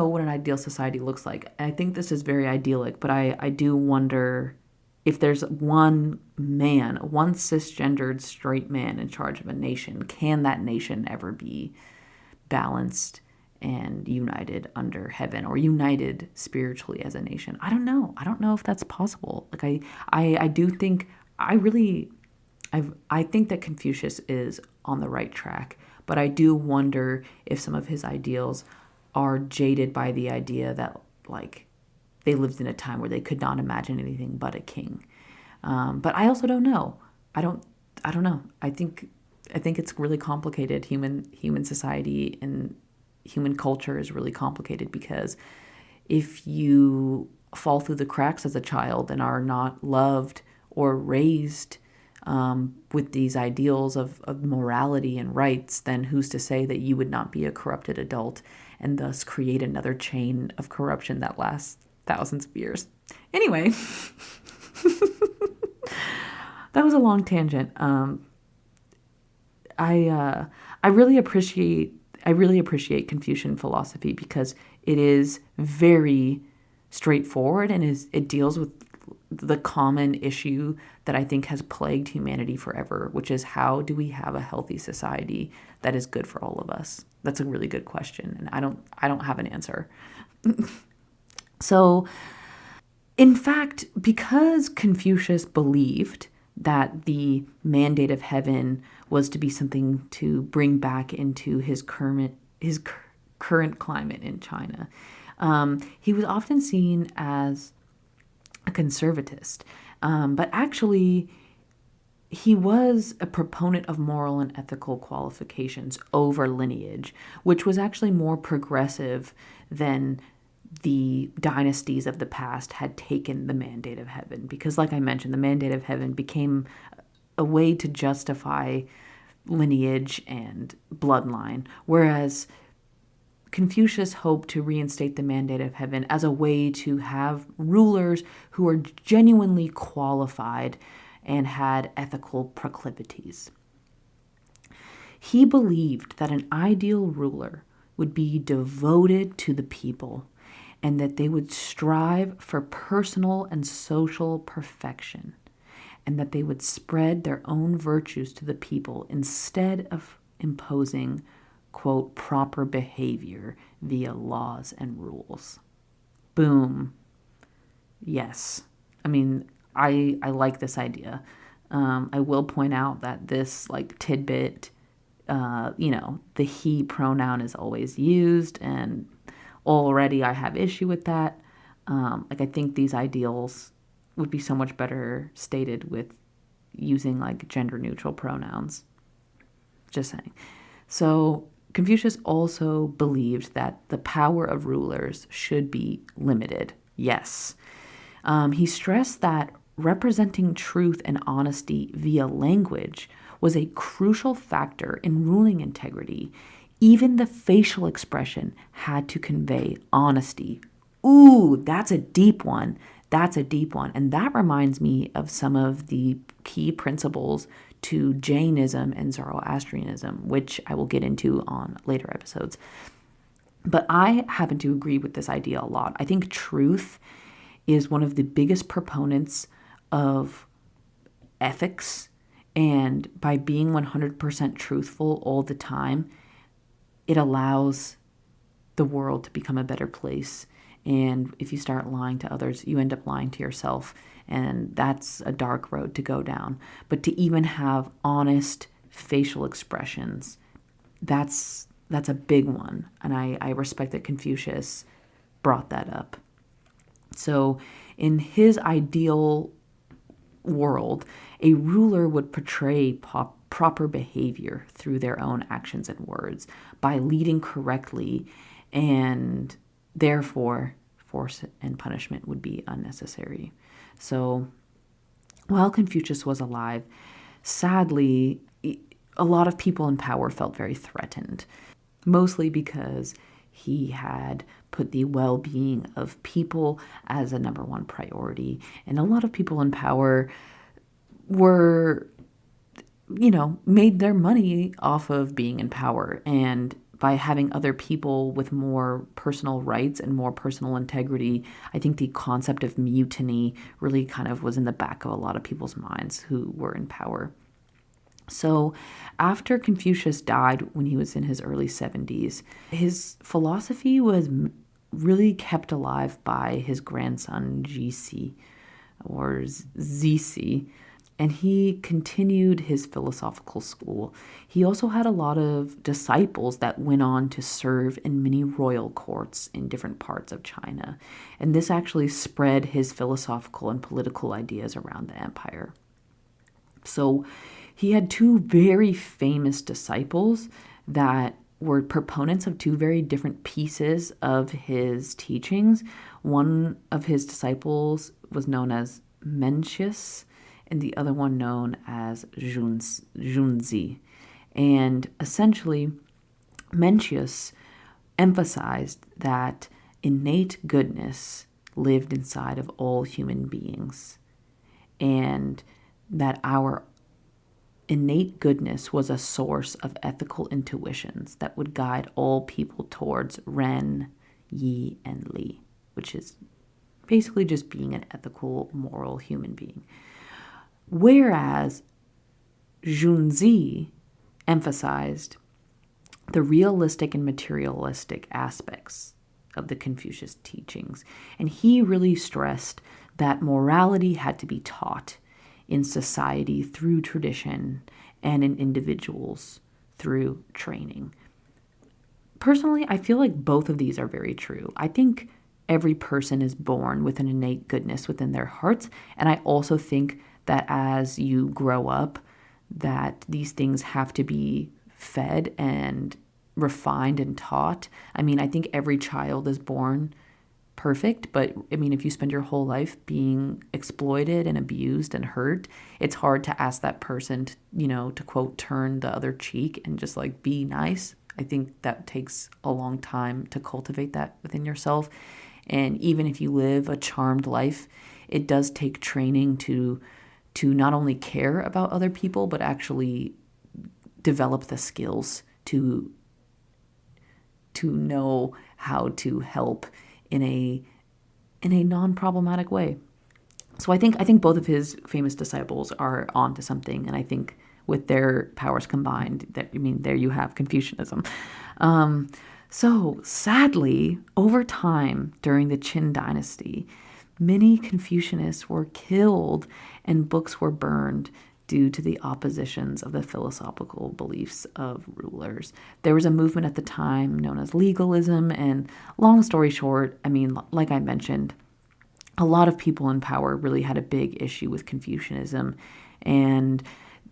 what an ideal society looks like. And I think this is very idyllic, but I do wonder if there's one cisgendered straight man in charge of a nation, can that nation ever be balanced and united under heaven or united spiritually as a nation? I don't know. I don't know if that's possible. Like I do think I think that Confucius is on the right track, but I do wonder if some of his ideals are jaded by the idea that like they lived in a time where they could not imagine anything but a king. But I also don't know. I don't know. I think it's really complicated. Human society and human culture is really complicated because if you fall through the cracks as a child and are not loved or raised with these ideals of morality and rights, then who's to say that you would not be a corrupted adult and thus create another chain of corruption that lasts thousands of years? Anyway, that was a long tangent. I really appreciate Confucian philosophy because it is very straightforward and it deals with the common issue that I think has plagued humanity forever, which is how do we have a healthy society that is good for all of us? That's a really good question, and I don't have an answer. So, in fact, because Confucius believed that the mandate of heaven was to be something to bring back into his current climate in China, he was often seen as a conservatist, but actually he was a proponent of moral and ethical qualifications over lineage, which was actually more progressive than the dynasties of the past had taken the mandate of heaven. Because like I mentioned, the mandate of heaven became a way to justify lineage and bloodline, whereas Confucius hoped to reinstate the mandate of heaven as a way to have rulers who are genuinely qualified and had ethical proclivities. He believed that an ideal ruler would be devoted to the people and that they would strive for personal and social perfection and that they would spread their own virtues to the people instead of imposing, quote, proper behavior via laws and rules. Boom. Yes. I mean, I like this idea. I will point out that this like tidbit, the he pronoun is always used, and already I have issue with that. I think these ideals would be so much better stated with using like gender neutral pronouns. Just saying. So Confucius also believed that the power of rulers should be limited. Yes. He stressed that representing truth and honesty via language was a crucial factor in ruling integrity. Even the facial expression had to convey honesty. Ooh, that's a deep one. That's a deep one. And that reminds me of some of the key principles to Jainism and Zoroastrianism, which I will get into on later episodes. But I happen to agree with this idea a lot. I think truth is one of the biggest proponents of ethics. And by being 100% truthful all the time, it allows the world to become a better place. And if you start lying to others, you end up lying to yourself. And that's a dark road to go down. But to even have honest facial expressions, that's a big one. And I respect that Confucius brought that up. So in his ideal world, a ruler would portray proper behavior through their own actions and words by leading correctly, and therefore force and punishment would be unnecessary. So while Confucius was alive, sadly, a lot of people in power felt very threatened, mostly because he had put the well-being of people as a number one priority. And a lot of people in power were, made their money off of being in power. And by having other people with more personal rights and more personal integrity, I think the concept of mutiny really kind of was in the back of a lot of people's minds who were in power. So after Confucius died when he was in his early 70s, his philosophy was really kept alive by his grandson, Zisi, or Zisi, and he continued his philosophical school. He also had a lot of disciples that went on to serve in many royal courts in different parts of China, and this actually spread his philosophical and political ideas around the empire. So he had two very famous disciples that were proponents of two very different pieces of his teachings. One of his disciples was known as Mencius, and the other one known as Junzi. And essentially, Mencius emphasized that innate goodness lived inside of all human beings, and that our innate goodness was a source of ethical intuitions that would guide all people towards Ren, Yi, and Li, which is basically just being an ethical, moral human being. Whereas Junzi emphasized the realistic and materialistic aspects of the Confucius teachings, and he really stressed that morality had to be taught in society through tradition and in individuals through training. Personally, I feel like both of these are very true. I think every person is born with an innate goodness within their hearts, and I also think that as you grow up, that these things have to be fed and refined and taught. I mean, I think every child is born perfect, but I mean, if you spend your whole life being exploited and abused and hurt, it's hard to ask that person to, to quote, turn the other cheek and just like be nice. I think that takes a long time to cultivate that within yourself. And even if you live a charmed life, it does take training to not only care about other people, but actually develop the skills to know how to help in a non-problematic way. So I think both of his famous disciples are onto something, and I think with their powers combined, there you have Confucianism. So sadly, over time during the Qin dynasty, many Confucianists were killed and books were burned due to the oppositions of the philosophical beliefs of rulers. There was a movement at the time known as legalism, and long story short, I mean, like I mentioned, a lot of people in power really had a big issue with Confucianism, and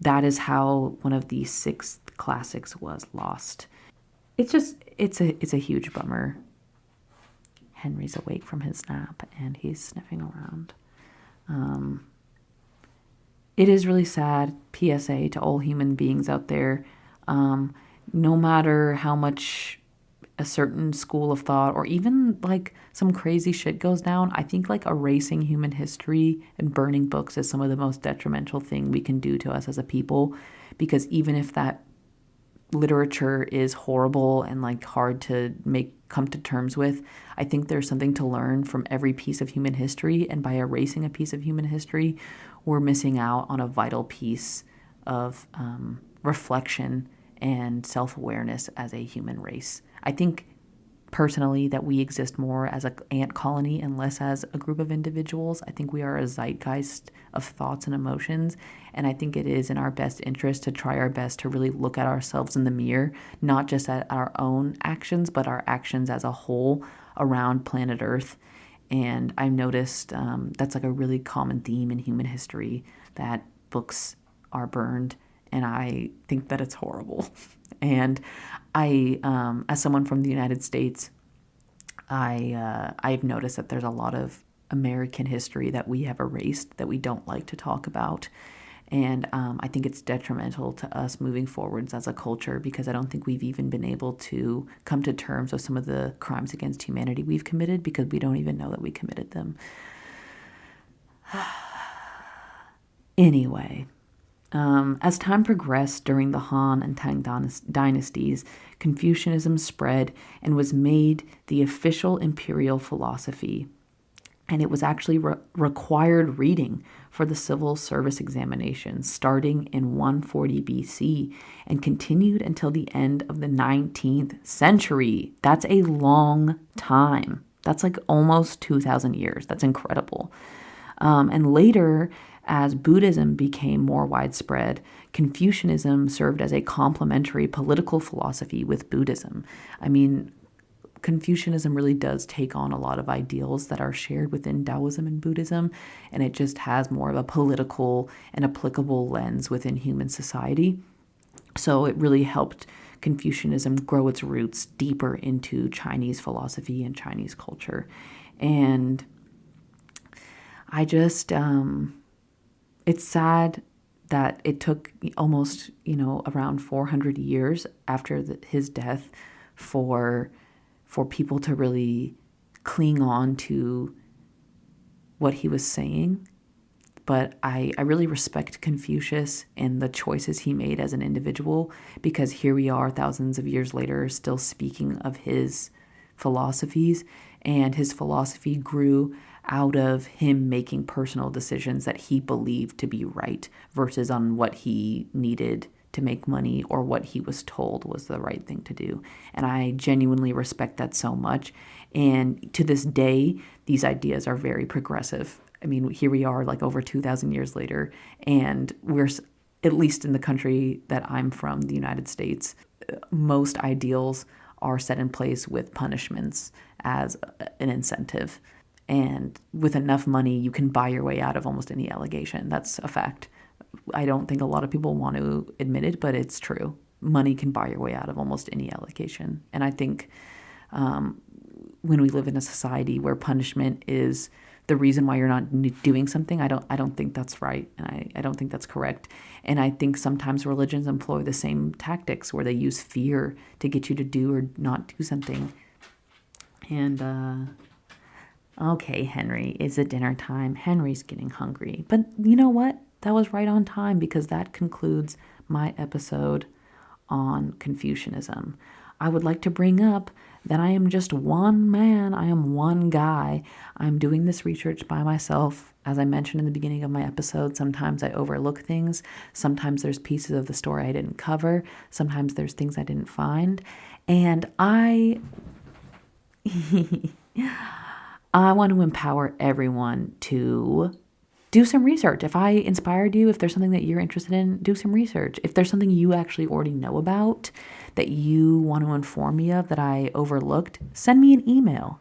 that is how one of the 6 classics was lost. It's a huge bummer. Henry's awake from his nap, and he's sniffing around. It is really sad. PSA to all human beings out there. Um, no matter how much a certain school of thought or even like some crazy shit goes down, I think like erasing human history and burning books is some of the most detrimental thing we can do to us as a people. Because even if that literature is horrible and like hard to make come to terms with, I think there's something to learn from every piece of human history, and by erasing a piece of human history, we're missing out on a vital piece of reflection and self-awareness as a human race. I think personally that we exist more as an ant colony and less as a group of individuals. I think we are a zeitgeist of thoughts and emotions, and I think it is in our best interest to try our best to really look at ourselves in the mirror, not just at our own actions, but our actions as a whole around planet Earth. And I've noticed that's like a really common theme in human history, that books are burned, and I think that it's horrible. And as someone from the United States, I've noticed that there's a lot of American history that we have erased that we don't like to talk about, and I think it's detrimental to us moving forwards as a culture, because I don't think we've even been able to come to terms with some of the crimes against humanity we've committed, because we don't even know that we committed them. Anyway. As time progressed during the Han and Tang dynasties, Confucianism spread and was made the official imperial philosophy. And it was actually required reading for the civil service examinations starting in 140 BC and continued until the end of the 19th century. That's a long time. That's like almost 2,000 years. That's incredible. And later, as Buddhism became more widespread, Confucianism served as a complementary political philosophy with Buddhism. I mean, Confucianism really does take on a lot of ideals that are shared within Taoism and Buddhism, and it just has more of a political and applicable lens within human society. So it really helped Confucianism grow its roots deeper into Chinese philosophy and Chinese culture. And I just, it's sad that it took almost, around 400 years after his death for people to really cling on to what he was saying. But I really respect Confucius and the choices he made as an individual, because here we are thousands of years later still speaking of his philosophies, and his philosophy grew out of him making personal decisions that he believed to be right versus on what he needed to make money or what he was told was the right thing to do. And I genuinely respect that so much. And to this day, these ideas are very progressive. I mean, here we are like over 2,000 years later, and we're, at least in the country that I'm from, the United States, most ideals are set in place with punishments as an incentive. And with enough money, you can buy your way out of almost any allegation. That's a fact. I don't think a lot of people want to admit it, but it's true. Money can buy your way out of almost any allegation. And I think when we live in a society where punishment is the reason why you're not doing something, I don't think that's right, and I don't think that's correct. And I think sometimes religions employ the same tactics where they use fear to get you to do or not do something. And okay, Henry, is it dinner time? Henry's getting hungry. But you know what? That was right on time, because that concludes my episode on Confucianism. I would like to bring up that I am just one man. I am one guy. I'm doing this research by myself. As I mentioned in the beginning of my episode, sometimes I overlook things. Sometimes there's pieces of the story I didn't cover. Sometimes there's things I didn't find. And I want to empower everyone to do some research. If I inspired you, if there's something that you're interested in, do some research. If there's something you actually already know about that you want to inform me of that I overlooked, send me an email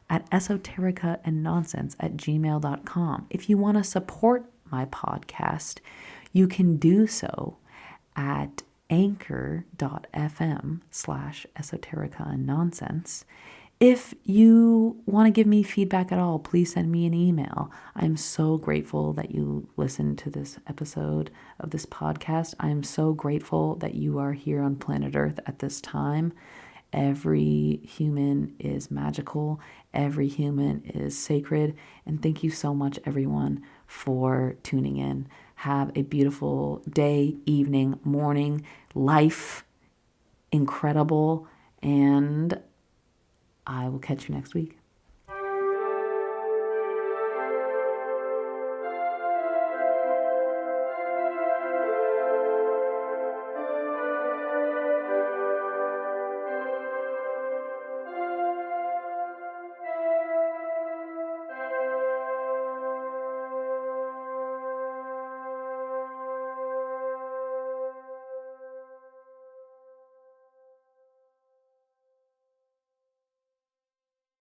at esotericaandnonsense@gmail.com. If you want to support my podcast, you can do so at anchor.fm/esotericaandnonsense. If you want to give me feedback at all, please send me an email. I'm so grateful that you listened to this episode of this podcast. I'm so grateful that you are here on planet Earth at this time. Every human is magical. Every human is sacred. And thank you so much, everyone, for tuning in. Have a beautiful day, evening, morning, life, incredible, and I will catch you next week.